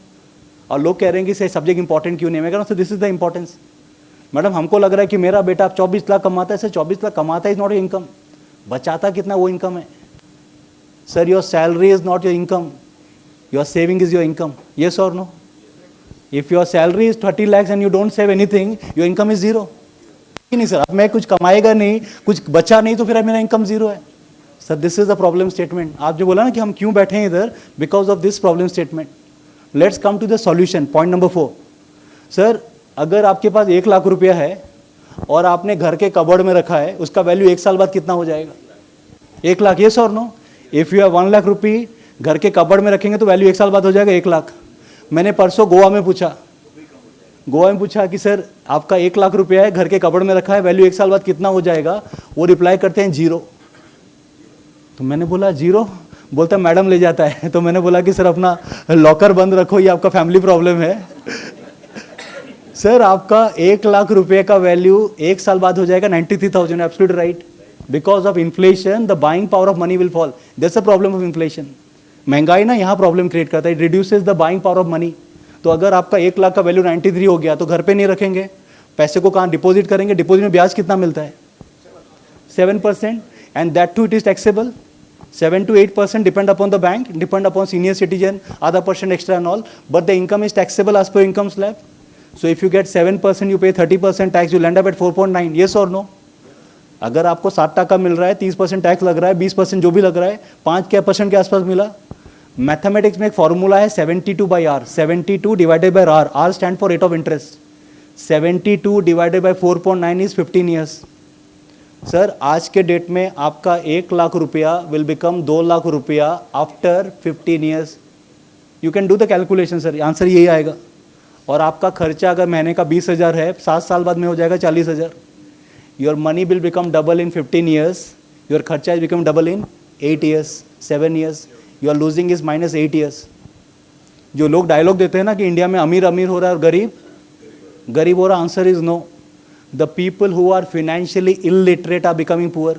और लोग कह रहे हैं कि सर सब्जेक्ट इंपॉर्टेंट क्यों नहीं? मैं कह रहा हूँ this is the importance. Madam हमको लग रहा है कि मेरा बेटा आप 24 लाख कमाता है। सर 24 लाख कमाता इज नॉट योर इनकम, बचाता कितना वो इनकम है। Sir your salary is not your income, your saving is your income. Yes और no? If your salary is 30 lakhs and you don't save anything, your income is zero. नहीं sir, अब मैं कुछ कमाएगा नहीं, कुछ बचा नहीं, तो फिर मेरा इनकम जीरो है। Sir this is the problem statement. आप जो बोला ना कि हम क्यों बैठे हैं इधर, because of this problem statement. Let's come to the solution. Point number 4। Sir अगर आपके पास 1 लाख रुपया है और आपने घर के कबर्ड में रखा है, उसका वैल्यू 1 साल बाद कितना हो जाएगा? 1 लाख। येस और no? If you have 1 lakh rupee घर के कबर्ड में रखेंगे तो वैल्यू 1 साल बाद हो जाएगा 1 लाख। मैंने परसों गोवा में पूछा कि सर आपका 1 लाख रुपया है, घर के कबर्ड में रखा है, वैल्यू 1 साल बाद कितना हो जाएगा? वो रिप्लाई करते हैं 0। तो मैंने बोला 0? बोलता मैडम ले जाता है। तो मैंने बोला कि सर अपना लॉकर बंद रखो, ये आपका फैमिली प्रॉब्लम है। सर आपका 1 लाख रुपए का वैल्यू 1 साल बाद हो जाएगा 93,000। Absolute right. Because of inflation the buying power of money will fall. That's the problem of inflation. महंगाई ना यहाँ प्रॉब्लम क्रिएट करता है. It reduces the buying power of money. तो अगर आपका 1 लाख का वैल्यू 93 हो गया तो घर पे नहीं रखेंगे, पैसे को कहाँ डिपॉजिट करेंगे. डिपॉजिट में ब्याज कितना मिलता है? 7%. And that too it is taxable. 7 to 8% depend upon the bank, depend upon senior citizen, other percent extra and all, but the income is taxable as per income slab. So if you get 7%, you pay 30% tax, you'll end up at 4.9. Yes or no? अगर आपको 60% मिल रहा है, 30% tax लग रहा है, 20% जो भी लग रहा है, 5% के आसपास मिला. मैथमेटिक्स में एक फॉर्मूला है 72/R. 72 divided by R. R stand for rate of interest. 72 divided by 4.9 is 15 years. Sir आज के डेट में आपका 1 लाख रुपया विल बिकम 2 लाख रुपया after 15 years. You can do the calculation sir, answer यही आएगा. और आपका खर्चा अगर महीने का 20,000 है, 7 साल बाद में हो जाएगा 40,000. Your money will become double in 15 years. Your खर्चा is become double in 8 years, 7 years. You are losing is -8 years. जो लोग डायलॉग देते हैं ना कि इंडिया में अमीर अमीर हो रहा है और गरीब गरीब हो रहा, answer is no. The people who are financially illiterate are becoming poor.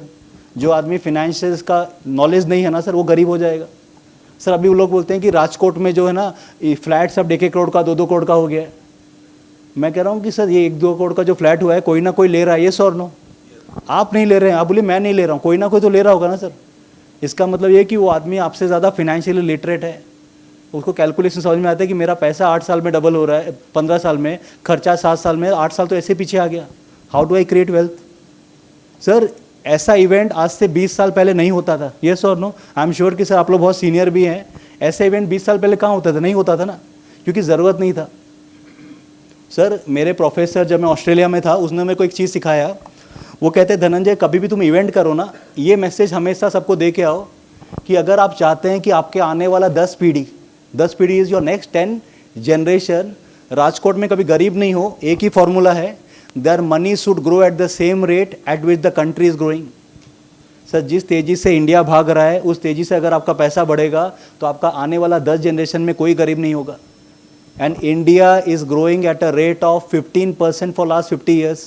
जो आदमी फाइनेंशियल्स का नॉलेज नहीं है ना सर, वो गरीब हो जाएगा. सर अभी वो लोग बोलते हैं कि राजकोट में जो है ना फ्लैट सब 1-1 करोड़ का 2-2 करोड़ का हो गया है. मैं कह रहा हूँ कि सर ये 1-2 करोड़ का जो फ्लैट हुआ है कोई ना कोई ले रहा है. ये सर नो, आप नहीं ले रहे हैं, आप बोलिए मैं नहीं ले रहा हूँ, कोई ना कोई तो ले रहा होगा ना सर. इसका मतलब ये कि वो आदमी आपसे ज़्यादा फाइनेंशियली लिटरेट है. उसको कैलकुलेशन समझ में आता है कि मेरा पैसा 8 साल में डबल हो रहा है, 15 साल में, खर्चा 7 साल में, 8 साल तो ऐसे पीछे आ गया. How do I create wealth? Sir ऐसा इवेंट आज से 20 साल पहले नहीं होता था. येस और नो? आई एम श्योर कि सर आप लोग बहुत सीनियर भी हैं. ऐसा इवेंट 20 साल पहले कहाँ होता था? नहीं होता था ना, क्योंकि ज़रूरत नहीं था. सर मेरे प्रोफेसर जब मैं ऑस्ट्रेलिया में था उसने मेरे को एक चीज़ सिखाया. वो कहते धनंजय कभी भी तुम इवेंट करो ना, ये मैसेज हमेशा सबको दे के आओ कि अगर आप चाहते हैं कि आपके आने वाला 10 पीढ़ी is your next 10 generation, Rajkot में कभी गरीब नहीं हो. एक ही फॉर्मूला है, their money should grow at the same rate at which the country is growing. Sir जिस तेज़ी से इंडिया भाग रहा है उस तेज़ी से अगर आपका पैसा बढ़ेगा तो आपका आने वाला 10 जनरेशन में कोई गरीब नहीं होगा. And India is growing at a rate of 15% for last 50 years.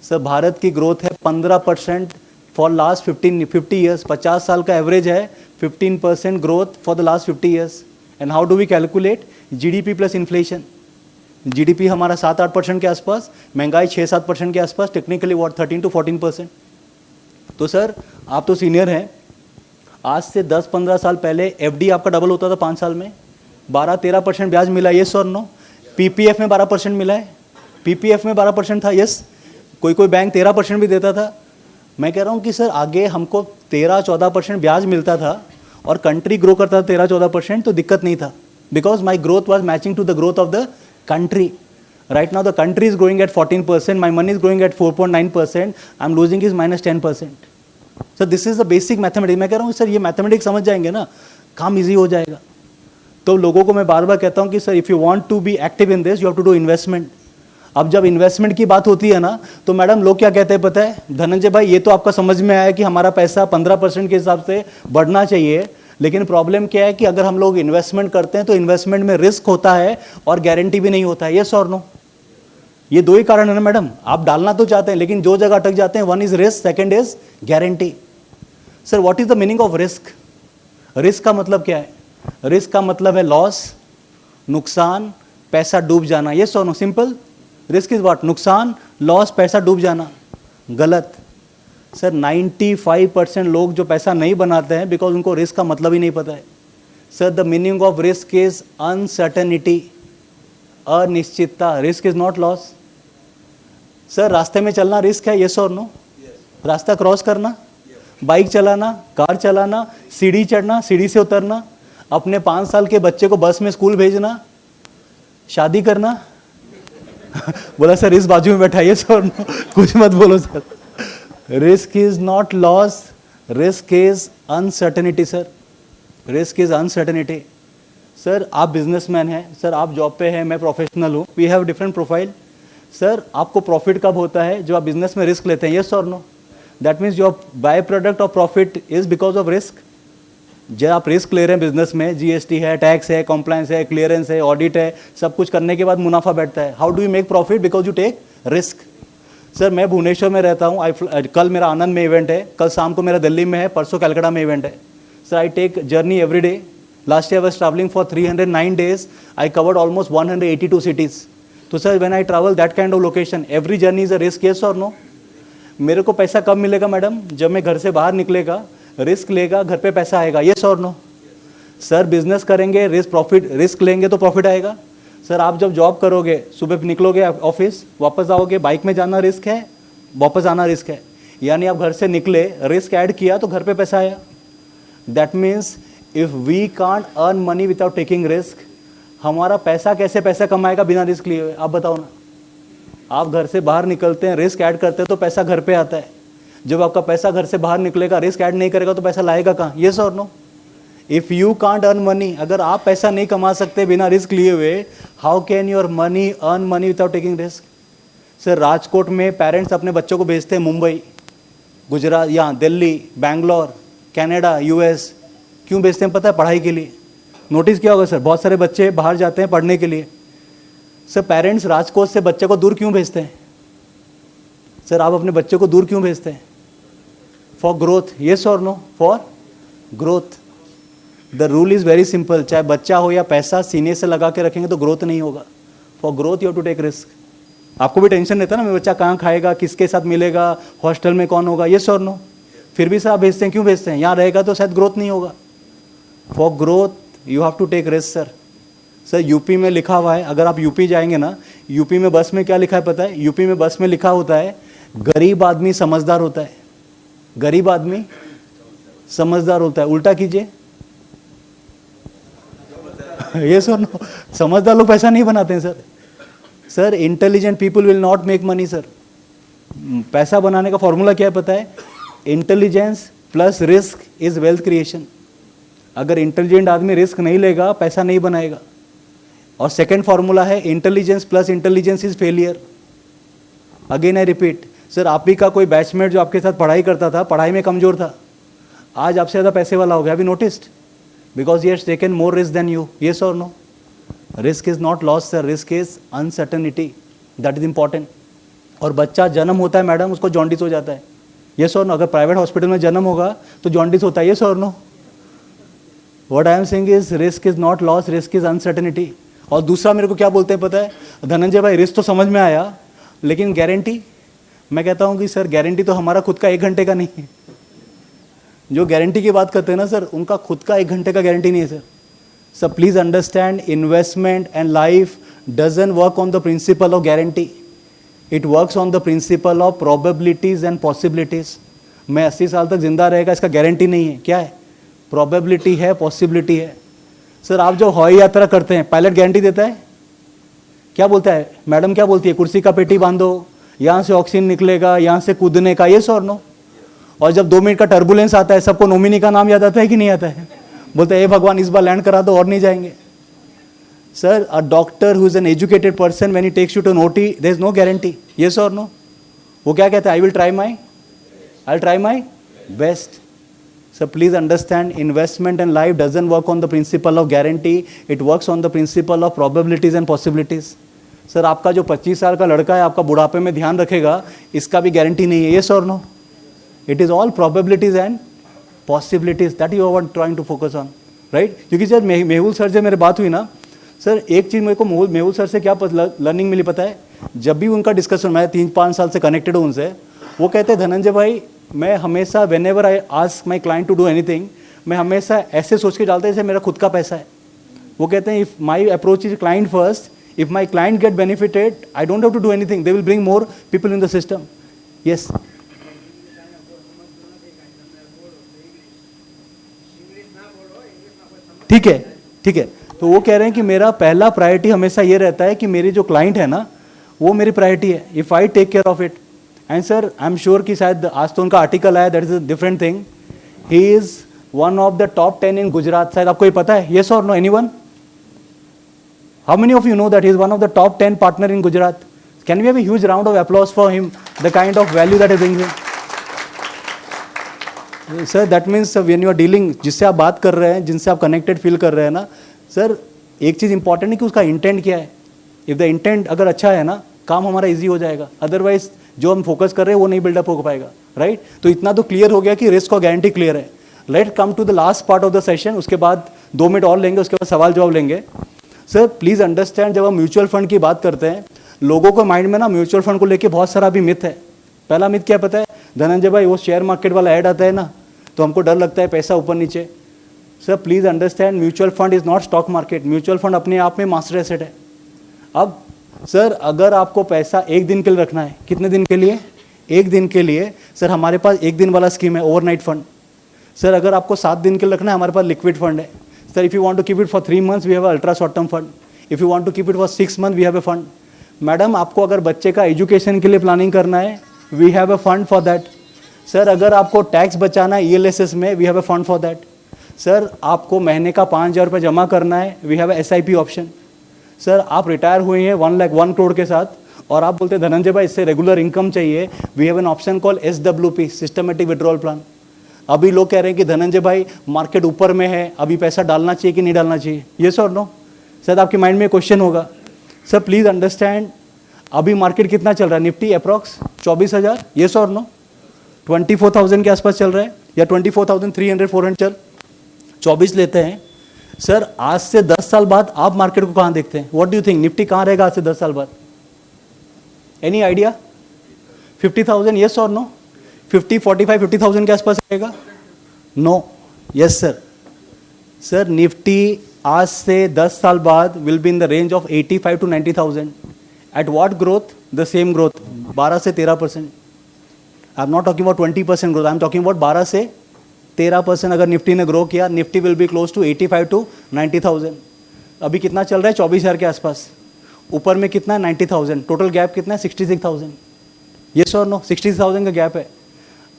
Sir Bharat की ग्रोथ है 15% फॉर लास्ट 50 ईयर्स. 50 साल का एवरेज है 15% growth for the last 50 years. And how do we calculate? GDP plus inflation. GDP हमारा 7-8% के आसपास, महंगाई 6-7% के आसपास, टेक्निकली 13 to 14%. तो सर आप तो सीनियर हैं, आज से 10-15 साल पहले एफडी आपका डबल होता था 5 साल में, 12-13% ब्याज मिला. येस और नो? पीपीएफ में 12% मिला है. पीपीएफ में 12% था. यस, कोई बैंक 13% भी देता था. मैं कह रहा हूँ कि सर आगे हमको 13-14% ब्याज मिलता था और कंट्री ग्रो करता था 13-14%, तो दिक्कत नहीं था. Because my growth was matching to the growth of the country. Right now the country is growing at 14%, my money is growing at 4.9%, I'm losing is -10%. So this is the basic mathematics. मैं कह रहा हूँ sir ये mathematics समझ जाएंगे ना, काम easy हो जाएगा. तो लोगों को मैं बार बार कहता हूँ कि sir if you want to be active in this you have to do investment. अब जब इन्वेस्टमेंट की बात होती है ना तो मैडम लोग क्या कहते हैं पता है? धनंजय भाई ये तो आपका समझ में आया कि हमारा पैसा 15% के हिसाब से बढ़ना चाहिए, लेकिन प्रॉब्लम क्या है कि अगर हम लोग इन्वेस्टमेंट करते हैं तो इन्वेस्टमेंट में रिस्क होता है और गारंटी भी नहीं होता है. येस और नो? ये 2 ही कारण है ना मैडम. आप डालना तो चाहते हैं लेकिन जो जगह अटक जाते हैं, 1 is risk, 2nd is guarantee. Sir what is the meaning of risk? Risk का मतलब क्या है? रिस्क का मतलब है लॉस, नुकसान, पैसा डूब जाना. येस और no? Simple. Risk is what? नुकसान, लॉस, पैसा डूब जाना. गलत. सर 95% लोग जो पैसा नहीं बनाते हैं बिकॉज उनको रिस्क का मतलब ही नहीं पता है. Sir the meaning of risk is uncertainty, अनिश्चितता. Risk is not loss. Sir रास्ते में चलना रिस्क है. येस और नो? रास्ता क्रॉस करना, बाइक चलाना, कार चलाना, सीढ़ी चढ़ना, सीढ़ी से उतरना, अपने 5 साल के बच्चे को बस में स्कूल भेजना, शादी करना. बोला सर इस बाजू में बैठा. येस और नो? कुछ मत बोलो sir. Risk is not loss, risk is uncertainty sir. Risk is uncertainty. Sir आप बिजनेसमैन हैं, सर आप जॉब पे हैं, मैं प्रोफेशनल हूँ. We have different profile. Sir आपको प्रॉफिट कब होता है? जो आप बिजनेस में रिस्क लेते हैं. येस और no? That means your by product of profit is because of risk. जब आप रिस्क ले रहे हैं बिजनेस में, जीएसटी है, टैक्स है, कॉम्प्लायंस है, क्लियरेंस है, ऑडिट है, सब कुछ करने के बाद मुनाफा बैठता है. How do you make profit? Because you take risk. Sir मैं भुवनेश्वर में रहता हूँ, कल मेरा आनंद में इवेंट है, कल शाम को मेरा दिल्ली में है, परसों कलकत्ता में इवेंट है. Sir I take journey every day. Last year I was travelling for 309 days. I covered almost 182 cities. तो sir when I travel that kind of location, every journey is a risk. Yes और no? मेरे को पैसा कब मिलेगा madam? जब मैं घर से बाहर निकलेगा, रिस्क लेगा, घर पे पैसा आएगा. यस और नो? सर बिजनेस करेंगे, रिस्क लेंगे तो प्रॉफिट आएगा. सर आप जब जॉब करोगे, सुबह निकलोगे ऑफिस, वापस आओगे, बाइक में जाना रिस्क है, वापस आना रिस्क है. यानी आप घर से निकले, रिस्क ऐड किया तो घर पे पैसा आया. That means if we can't earn money without taking risk, हमारा पैसा कैसे पैसा कमाएगा बिना रिस्क लिए हुए? आप बताओ ना. आप घर से बाहर निकलते हैं, रिस्क ऐड करते हैं तो पैसा घर पे आता है. जब आपका पैसा घर से बाहर निकलेगा, रिस्क ऐड नहीं करेगा तो पैसा लाएगा कहाँ? येस और no? If you can't earn money, अगर आप पैसा नहीं कमा सकते बिना रिस्क लिए हुए, how can your money earn money without taking risk? Sir Rajkot में पेरेंट्स अपने बच्चों को भेजते हैं मुंबई, गुजरात, यहाँ दिल्ली, बैंगलोर, कनाडा, यूएस. क्यों भेजते हैं पता है? पढ़ाई के लिए. नोटिस किया होगा सर, बहुत सारे बच्चे बाहर जाते हैं पढ़ने के लिए. सर पेरेंट्स राजकोट से बच्चे को दूर क्यों भेजते हैं? सर आप अपने बच्चे को दूर क्यों भेजते हैं? For growth. येस और no? For growth. The rule is very simple. चाहे बच्चा हो या पैसा, सीने से लगा के रखेंगे तो ग्रोथ नहीं होगा. For growth you have to take risk. आपको भी टेंशन रहता है ना, मेरा बच्चा कहाँ खाएगा, किसके साथ मिलेगा, हॉस्टल में कौन होगा. येस और नो? फिर भी सर आप भेजते हैं. क्यों भेजते हैं? यहाँ रहेगा तो शायद ग्रोथ नहीं होगा. For growth you have to take risk sir. Sir UP में लिखा हुआ है, अगर आप यूपी जाएंगे ना, यूपी में बस में क्या लिखा है पता है? यूपी में बस में लिखा होता है, गरीब आदमी समझदार होता है. गरीब आदमी समझदार होता है. उल्टा कीजिए. ये सर नो, समझदार लोग पैसा नहीं बनाते हैं sir. Sir intelligent people will not make money sir. पैसा बनाने का फॉर्मूला क्या है पता है? Intelligence plus risk is wealth creation. अगर इंटेलिजेंट आदमी रिस्क नहीं लेगा, पैसा नहीं बनाएगा. और सेकंड फॉर्मूला है intelligence plus intelligence is failure. Again I repeat. Sir आप ही का कोई बैचमेट जो आपके साथ पढ़ाई करता था, पढ़ाई में कमजोर था, आज आपसे ज़्यादा पैसे वाला हो गया. Have you noticed? Because he has taken more risk than you. Yes or no? Risk is not loss sir, risk is uncertainty. That is important. और बच्चा जन्म होता है मैडम, उसको जॉन्डिस हो जाता है. Yes or no? अगर प्राइवेट हॉस्पिटल में जन्म होगा तो जॉन्डिस होता है. Yes or no? What I am saying is risk is not loss, risk is uncertainty. और दूसरा मेरे को क्या बोलते हैं पता है? धनंजय भाई रिस्क तो समझ में आया, लेकिन गारंटी. मैं कहता हूँ कि सर गारंटी तो हमारा खुद का 1 घंटे का नहीं है. जो गारंटी की बात करते हैं ना सर, उनका खुद का 1 घंटे का गारंटी नहीं है sir. Sir please understand, investment and life doesn't work on the principle of guarantee. It works on the principle of probabilities and possibilities. मैं 80 साल तक जिंदा रहेगा इसका गारंटी नहीं है. क्या है? प्रोबेबिलिटी है, पॉसिबिलिटी है. सर आप जो हवाई यात्रा करते हैं, पायलट गारंटी देता है? क्या बोलता है मैडम? क्या बोलती है? कुर्सी का पेटी बांधो, यहाँ से ऑक्सीजन निकलेगा, यहाँ से कूदने का. येस और नो? और जब 2 मिनट का टर्बुलेंस आता है, सबको नॉमिनी का नाम याद आता है कि नहीं आता है? बोलते हैं ए भगवान इस बार लैंड करा दो और नहीं जाएंगे. Sir a doctor who is an educated person, when he takes you to naughty, there is no guarantee. Yes और नो? वो क्या कहता है? I will try my best. Sir please understand, investment and life doesn't work on the principle of guarantee, it works on the principle of probabilities and possibilities. Sir आपका जो 25 साल का लड़का है, आपका बुढ़ापे में ध्यान रखेगा, इसका भी गारंटी नहीं है. येस और no? It is all probabilities and possibilities that you are trying to focus on, right? क्योंकि सर मेहुल सर से मेरी बात हुई ना सर, एक चीज़ मेरे को मेहुल सर से क्या लर्निंग मिली पता है? जब भी उनका डिस्कशन, मैं 3-5 साल से कनेक्टेड हूँ उनसे, वो कहते हैं धनंजय भाई मैं हमेशा whenever I ask my client to do anything, मैं हमेशा ऐसे सोच के डालता है जैसे मेरा खुद का पैसा है. वो कहते हैं if my approach is client first, if my client get benefited, I don't have to do anything, they will bring more people in the system. Yes ठीक है, ठीक है. तो वो कह रहे हैं कि मेरा पहला प्रायोरिटी हमेशा ये रहता है कि मेरी जो क्लाइंट है ना, वो मेरी प्रायोरिटी है. If I take care of it. And sir I am sure कि शायद आज तो उनका आर्टिकल आया, that is a different thing. He is one of the top 10 in Gujarat. शायद आपको ये पता है? येस और no? Anyone? How many of you know that he is one of the top 10 partner in Gujarat? Can we have a huge round of applause for him, the kind of value that is bringing. Sir that means when you are dealing, जिससे आप बात कर रहे हैं, जिनसे आप connected feel कर रहे हैं ना सर, एक चीज़ इंपॉर्टेंट है कि उसका इंटेंट क्या है. इफ़ द इंटेंट अगर अच्छा है ना, काम हमारा इजी हो जाएगा, अदरवाइज जो हम फोकस कर रहे हैं वो नहीं बिल्डअप हो पाएगा, राइट। तो इतना तो क्लियर हो गया कि रिस्क और गारंटी क्लियर है। Let come to the last part of the session, उसके बाद 2 मिनट और लेंगे, उसके बाद सवाल जवाब लेंगे। सर प्लीज़ अंडरस्टैंड, जब हम म्यूचुअल फंड की बात करते हैं, लोगों को माइंड में ना म्यूचुअल फंड को लेके बहुत सारा भी मिथ है। पहला मिथ क्या पता है धनंजय भाई, वो शेयर मार्केट वाला ऐड आता है ना, तो हमको डर लगता है पैसा ऊपर नीचे। Sir please understand, mutual fund is not stock market. Mutual fund अपने आप में मास्टर एसेट है। अब सर अगर आपको पैसा एक दिन के लिए रखना है, कितने दिन के लिए? एक दिन के लिए। सर हमारे पास एक दिन वाला स्कीम है, ओवरनाइट फंड। सर अगर आपको 7 दिन के लिए रखना है, हमारे पास लिक्विड फंड है। Sir if you want to keep it for 3 months we have ultra short term fund. If you want to keep it for 6 month we have a fund. Madam आपको अगर बच्चे का एजुकेशन के लिए planning करना है, we have a fund for that. Sir अगर आपको टैक्स बचाना है ELSS में, we have a fund for that. Sir आपको महीने का 5,000 रुपये जमा करना है, we have SIP option. Sir आप रिटायर हुए हैं 1 करोड़ के साथ और आप बोलते हैं धनंजय भाई इससे रेगुलर इनकम चाहिए, we have an option call SWP, systematic withdrawal plan. अभी लोग कह रहे हैं कि धनंजय भाई मार्केट ऊपर में है, अभी पैसा डालना चाहिए कि नहीं डालना चाहिए, ये सर नो। सर आपके माइंड में क्वेश्चन होगा। सर प्लीज़ अंडरस्टैंड, अभी मार्केट कितना चल रहा है? निफ्टी अप्रॉक्स 24,000, ये सर नो। 24,000 के आसपास चल रहा है या 24,300 400 चल, 24 लेते हैं। सर आज से 10 साल बाद आप मार्केट को कहाँ देखते हैं? What do you think, Nifty कहाँ रहेगा आज से 10 साल बाद? Any idea? 50,000, यस और नो? 50, 45, 50,000 के आसपास रहेगा? No, yes sir. Sir Nifty आज से 10 साल बाद will be in the range of 85 to 90,000। At what growth? The same growth, 12 से 13%। I am not talking about 20% growth, I am talking about 12 से 13% अगर निफ्टी ने ग्रो किया, Nifty will be close to 85 to 90,000। अभी कितना चल रहा है? 24,000 के आसपास। ऊपर में कितना है? 90,000। टोटल गैप कितना है? 66,000। ये सर नो, 66,000 का गैप है।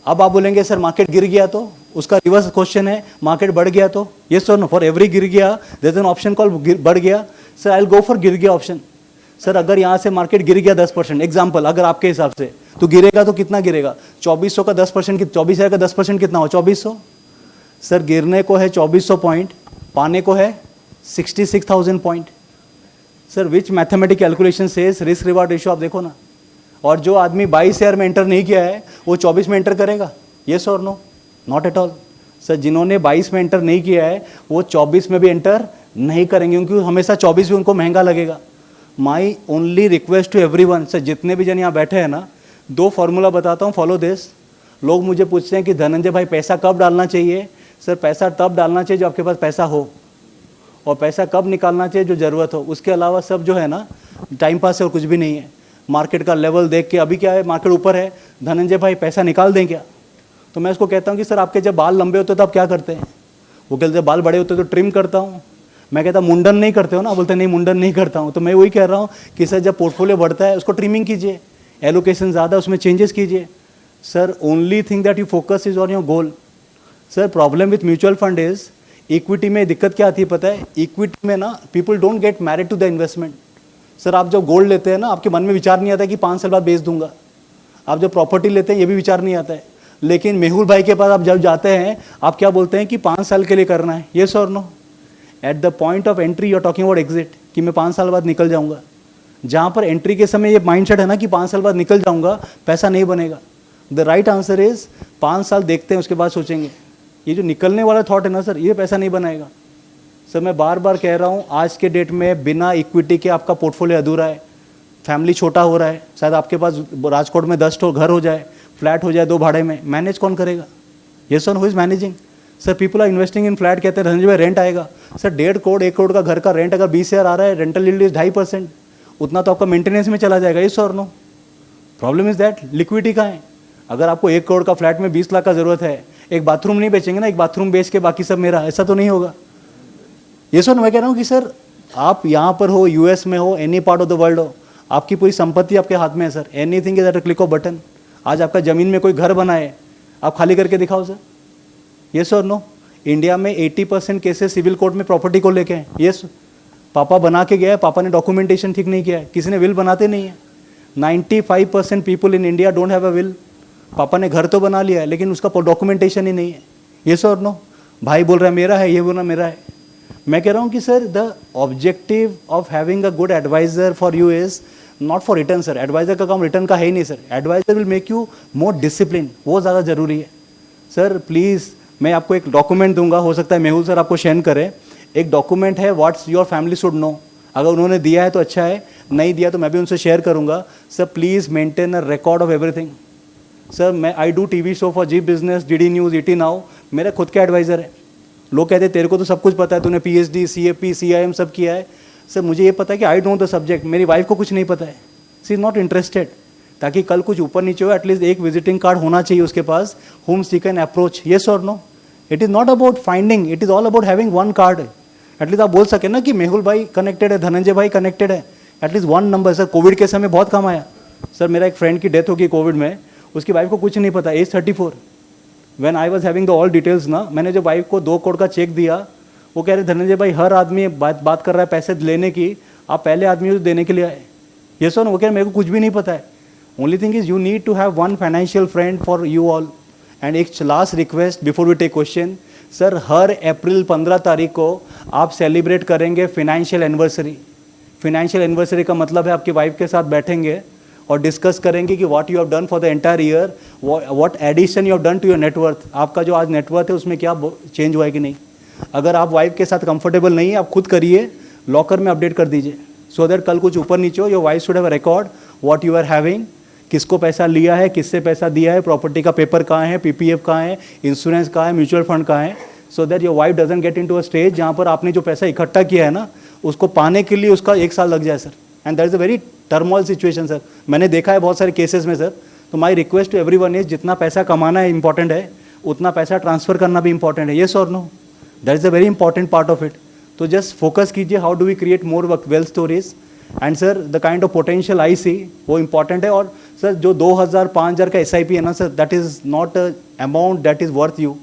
अब आप बोलेंगे सर मार्केट गिर गया तो? उसका रिवर्स क्वेश्चन है, मार्केट बढ़ गया तो? ये सर नो, फॉर एवरी गिर गया there is an option call बढ़ गया। Sir I will go for गिर गया ऑप्शन। सर अगर यहाँ से मार्केट गिर गया 10%, एग्जाम्पल अगर आपके हिसाब से, तो गिरेगा तो कितना गिरेगा? 2400 का 10%, 24,000 का 10% कितना हो? 2400। सर गिरने को है 2400 पॉइंट, पाने को है 66,000 point. Sir which mathematic calculation says risk reward ratio आप देखो ना। और जो आदमी 22,000 में एंटर नहीं किया है वो 24 में एंटर करेगा? येस और no? Not at all. Sir जिन्होंने 22 में एंटर नहीं किया है वो 24 में भी एंटर नहीं करेंगे, क्योंकि हमेशा 24 भी उनको महंगा लगेगा। My only request to everyone, sir जितने भी जन यहाँ बैठे हैं ना, 2 फॉर्मूला बताता हूँ, फॉलो दिस। लोग मुझे पूछते हैं कि धनंजय भाई पैसा कब डालना चाहिए? सर पैसा तब डालना चाहिए जो आपके पास पैसा हो, और पैसा कब निकालना चाहिए? जो ज़रूरत हो। उसके अलावा सब जो है ना टाइम पास है और कुछ भी नहीं है। मार्केट का लेवल देख के, अभी क्या है मार्केट ऊपर है, धनंजय भाई पैसा निकाल दें क्या? तो मैं उसको कहता हूँ कि सर आपके जब बाल लंबे होते तो आप क्या करते हैं? वो कहते हैं बाल बड़े होते तो ट्रिम करता हूँ। मैं कहता मुंडन नहीं करते हो ना? बोलते नहीं मुंडन नहीं करता हूँ। तो मैं वही कह रहा हूँ कि सर जब पोर्टफोलियो बढ़ता है उसको ट्रिमिंग कीजिए, एलोकेशन ज़्यादा उसमें चेंजेस कीजिए। Sir only thing that you focus is on your goal. Sir problem with mutual fund is, equity में दिक्कत क्या आती है पता है? इक्विटी में ना people don't get married to the investment. Sir आप जब गोल्ड लेते हैं ना, आपके मन में विचार नहीं आता है कि 5 साल बाद बेच दूंगा। आप जब प्रॉपर्टी लेते हैं ये भी विचार नहीं आता है। लेकिन मेहुल भाई के पास आप जब जाते हैं, आप क्या बोलते हैं कि 5 साल के लिए करना है, येस और no? At the point of entry you are talking about exit, कि मैं 5 साल बाद निकल जाऊंगा। जहाँ पर एंट्री के समय ये माइंडसेट है ना कि 5 साल बाद निकल जाऊंगा, पैसा नहीं बनेगा। द राइट आंसर इज 5 साल देखते हैं उसके बाद सोचेंगे। ये जो निकलने वाला थॉट है ना सर, ये पैसा नहीं बनाएगा। सर मैं बार बार कह रहा हूँ, आज के डेट में बिना इक्विटी के आपका पोर्टफोलियो अधूरा है। फैमिली छोटा हो रहा है, शायद आपके पास राजकोट में 10 घर हो जाए, फ्लैट हो जाए 2 भाड़े में, मैनेज कौन करेगा? ये sir who is managing? Sir people are investing in flat, कहते हैं धनंजय भाई रेंट आएगा। सर 1.5 करोड़ 1 करोड़ का घर का रेंट अगर 20,000 आ रहा है, रेंटल यील्ड इज 2.5%, उतना तो आपका मेंटेनेंस में चला जाएगा। ये sir no? Problem is that liquidity कहाँ है? अगर आपको 1 करोड़ का फ्लैट में 20 लाख का जरूरत है, एक बाथरूम नहीं बेचेंगे ना, एक बाथरूम बेच के बाकी सब मेरा, ऐसा तो नहीं होगा। ये सर मैं कह रहा हूँ कि सर आप यहाँ पर हो, यूएस में हो, any part of the world हो, आपकी पूरी संपत्ति आपके हाथ में है sir. Anything is at a click off button. आज आपका ज़मीन में कोई घर बनाए, आप खाली करके दिखाओ सर। ये सर नो? इंडिया में 80% केसेस सिविल कोर्ट में प्रॉपर्टी को लेके हैं। यस, पापा बना के गया है, पापा ने डॉक्यूमेंटेशन ठीक नहीं किया है, किसी ने विल बनाते नहीं है। 95% people in India don't have a will. पापा ने घर तो बना लिया है लेकिन उसका डॉक्यूमेंटेशन ही नहीं है। ये सर नो? भाई बोल रहा है मेरा है, ये बोल रहा मेरा है। मैं कह रहा हूँ कि sir the objective of having a good advisor for you is not for return sir. Advisor का काम रिटर्न का है ही नहीं sir. Advisor will make you more discipline, वो ज़्यादा ज़रूरी है. सर प्लीज़ मैं आपको एक डॉक्यूमेंट दूंगा, हो सकता है मेहुल सर आपको शेयर करें. एक डॉक्यूमेंट है what's your family should know. अगर उन्होंने दिया है तो अच्छा है, नहीं दिया तो मैं भी उनसे शेयर करूंगा. Sir please maintain a record of everything. Sir मैं I do TV show for Zee business, DD news, ET now. मेरा खुद का एडवाइज़र है. लोग कहते हैं तेरे को तो सब कुछ पता है, तूने पीएचडी, सीएपी, सीआईएम सब किया है. सर मुझे ये पता है कि आई डोंट द सब्जेक्ट. मेरी वाइफ को कुछ नहीं पता है, शी इज़ नॉट इंटरेस्टेड. ताकि कल कुछ ऊपर नीचे हो, एटलीस्ट एक विजिटिंग कार्ड होना चाहिए उसके पास, whom she can approach. Yes और no. It is not about finding, it is all about having one card. At least आप बोल सके ना कि मेहुल भाई कनेक्टेड है, धनंजय भाई कनेक्टेड है, at least one number. Sir Covid के समय बहुत काम आया. सर मेरा एक फ्रेंड की डेथ होगी कोविड में, उसकी वाइफ को कुछ नहीं पता, age 34. When I was having the all details ना, मैंने जब वाइफ को 2 करोड़ का चेक दिया, वो कह रहे धनंजय भाई हर आदमी बात कर रहा है पैसे लेने की, आप पहले आदमी को देने के लिए आए. ये सो वो कह रहे मेरे को कुछ भी नहीं पता है. Only thing is you need to have one financial friend for you all. And एक last request before we take question. Sir हर अप्रैल 15 तारीख को आप सेलिब्रेट करेंगे फाइनेंशियल एनिवर्सरी. फाइनेंशियल एनिवर्सरी का मतलब है आपकी वाइफ के साथ बैठेंगे और डिस्कस करेंगे कि what you have done for the entire year, what addition you have done to your net worth. आपका जो आज नेटवर्थ है उसमें क्या चेंज हुआ है कि नहीं. अगर आप वाइफ के साथ कंफर्टेबल नहीं है, आप खुद करिए, लॉकर में अपडेट कर दीजिए, सो दैट कल कुछ ऊपर नीचे हो, your wife should have a record what you are having, किसको पैसा लिया है, किससे पैसा दिया है, प्रॉपर्टी का पेपर कहाँ है, पीपीएफ कहाँ है, इंश्योरेंस कहाँ है, म्यूचुअल फंड कहाँ है, so that your wife doesn't get into a stage जहाँ पर आपने जो पैसा इकट्ठा किया है ना, उसको पाने के लिए उसका 1 साल लग जाए sir. And that is a very turmoil situation sir. मैंने देखा है बहुत सारे केसेस में सर. तो my request to everyone is, जितना पैसा कमाना है इंपॉर्टेंट है, उतना पैसा ट्रांसफर करना भी इंपॉर्टेंट है. येस और no. That is a very important part of it. तो जस्ट फोकस कीजिए, how do we create more wealth stories. And sir the kind of potential I see, वो इंपॉर्टेंट है. और सर जो 2000 5000 का SIP है ना sir, that is not a amount that is worth you.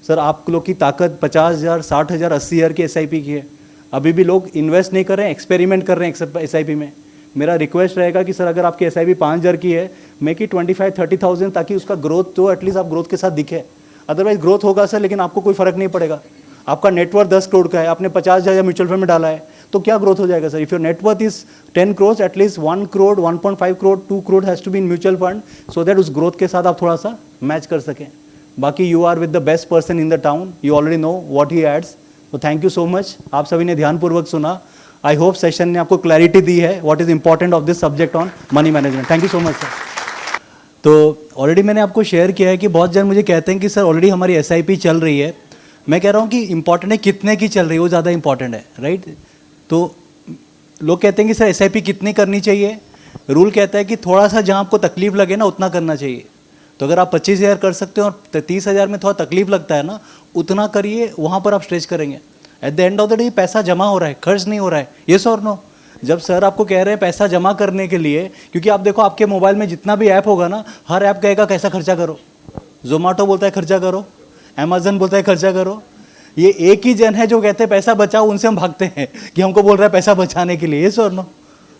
Sir आप लोग की ताकत 50,000 60,000 80,000 की SIP की है. अभी भी लोग इन्वेस्ट नहीं कर रहे हैं, एक्सपेरिमेंट कर रहे हैं SIP में. मेरा रिक्वेस्ट रहेगा कि सर अगर आपकी SIP 5,000 की है, मेक इट 25-30,000, ताकि उसका ग्रोथ तो एटलीस्ट आप ग्रोथ के साथ दिखे. अदरवाइज ग्रोथ होगा सर, लेकिन आपको कोई फर्क नहीं पड़ेगा. आपका नेटवर्थ 10 करोड़ का है, आपने 50,000 म्यूचुअल फंड में डाला है, तो क्या ग्रोथ हो जाएगा sir. If your net worth is 10 crore, at least 1 crore 1.5 crore 2 crore has to be in mutual fund, so that उस ग्रोथ के साथ आप थोड़ा सा मैच कर सकें. बाकी you are with the best person in the town, you already know what he adds. तो थैंक यू सो मच. आप सभी ने ध्यानपूर्वक सुना. आई होप सेशन ने आपको क्लैरिटी दी है what is important of this subject on money management. Thank you so much sir. तो ऑलरेडी मैंने आपको शेयर किया है कि बहुत जन मुझे कहते हैं कि सर ऑलरेडी हमारी SIP चल रही है. मैं कह रहा हूँ कि इंपॉर्टेंट है कितने की चल रही है, वो ज़्यादा इंपॉर्टेंट है, राइट. तो लोग कहते हैं कि सर SIP कितनी करनी चाहिए. रूल कहता है कि थोड़ा सा जहाँ आपको तकलीफ लगे ना, उतना करना चाहिए. तो अगर आप 25,000 कर सकते हो और 30,000 में थोड़ा तकलीफ लगता है ना, उतना करिए, वहाँ पर आप स्ट्रेच करेंगे. At the end of the day पैसा जमा हो रहा है, खर्च नहीं हो रहा है. येस और नो. जब सर आपको कह रहे हैं पैसा जमा करने के लिए, क्योंकि आप देखो आपके मोबाइल में जितना भी ऐप होगा ना, हर ऐप कहेगा कैसा खर्चा करो. जोमेटो बोलता है खर्चा करो, अमेजन बोलता है खर्चा करो. ये एक ही जन है जो कहते हैं पैसा बचाओ, उनसे हम भागते हैं कि हमको बोल रहा है पैसा बचाने के लिए. येस और नो.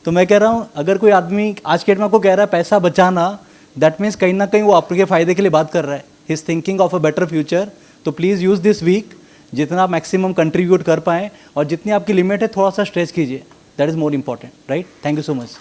तो मैं कह रहा हूँ अगर कोई आदमी आज के डेट में आपको कह रहा है पैसा बचाना, दैट मीन्स कहीं ना कहीं वो आपके फ़ायदे के लिए बात कर रहा है. He is thinking of a better future. तो प्लीज़ यूज़ दिस वीक, जितना आप मैक्सिमम कंट्रीब्यूट कर पाएँ और जितनी आपकी लिमिट है थोड़ा सा स्ट्रेच कीजिए. That is more important, right. Thank you so much.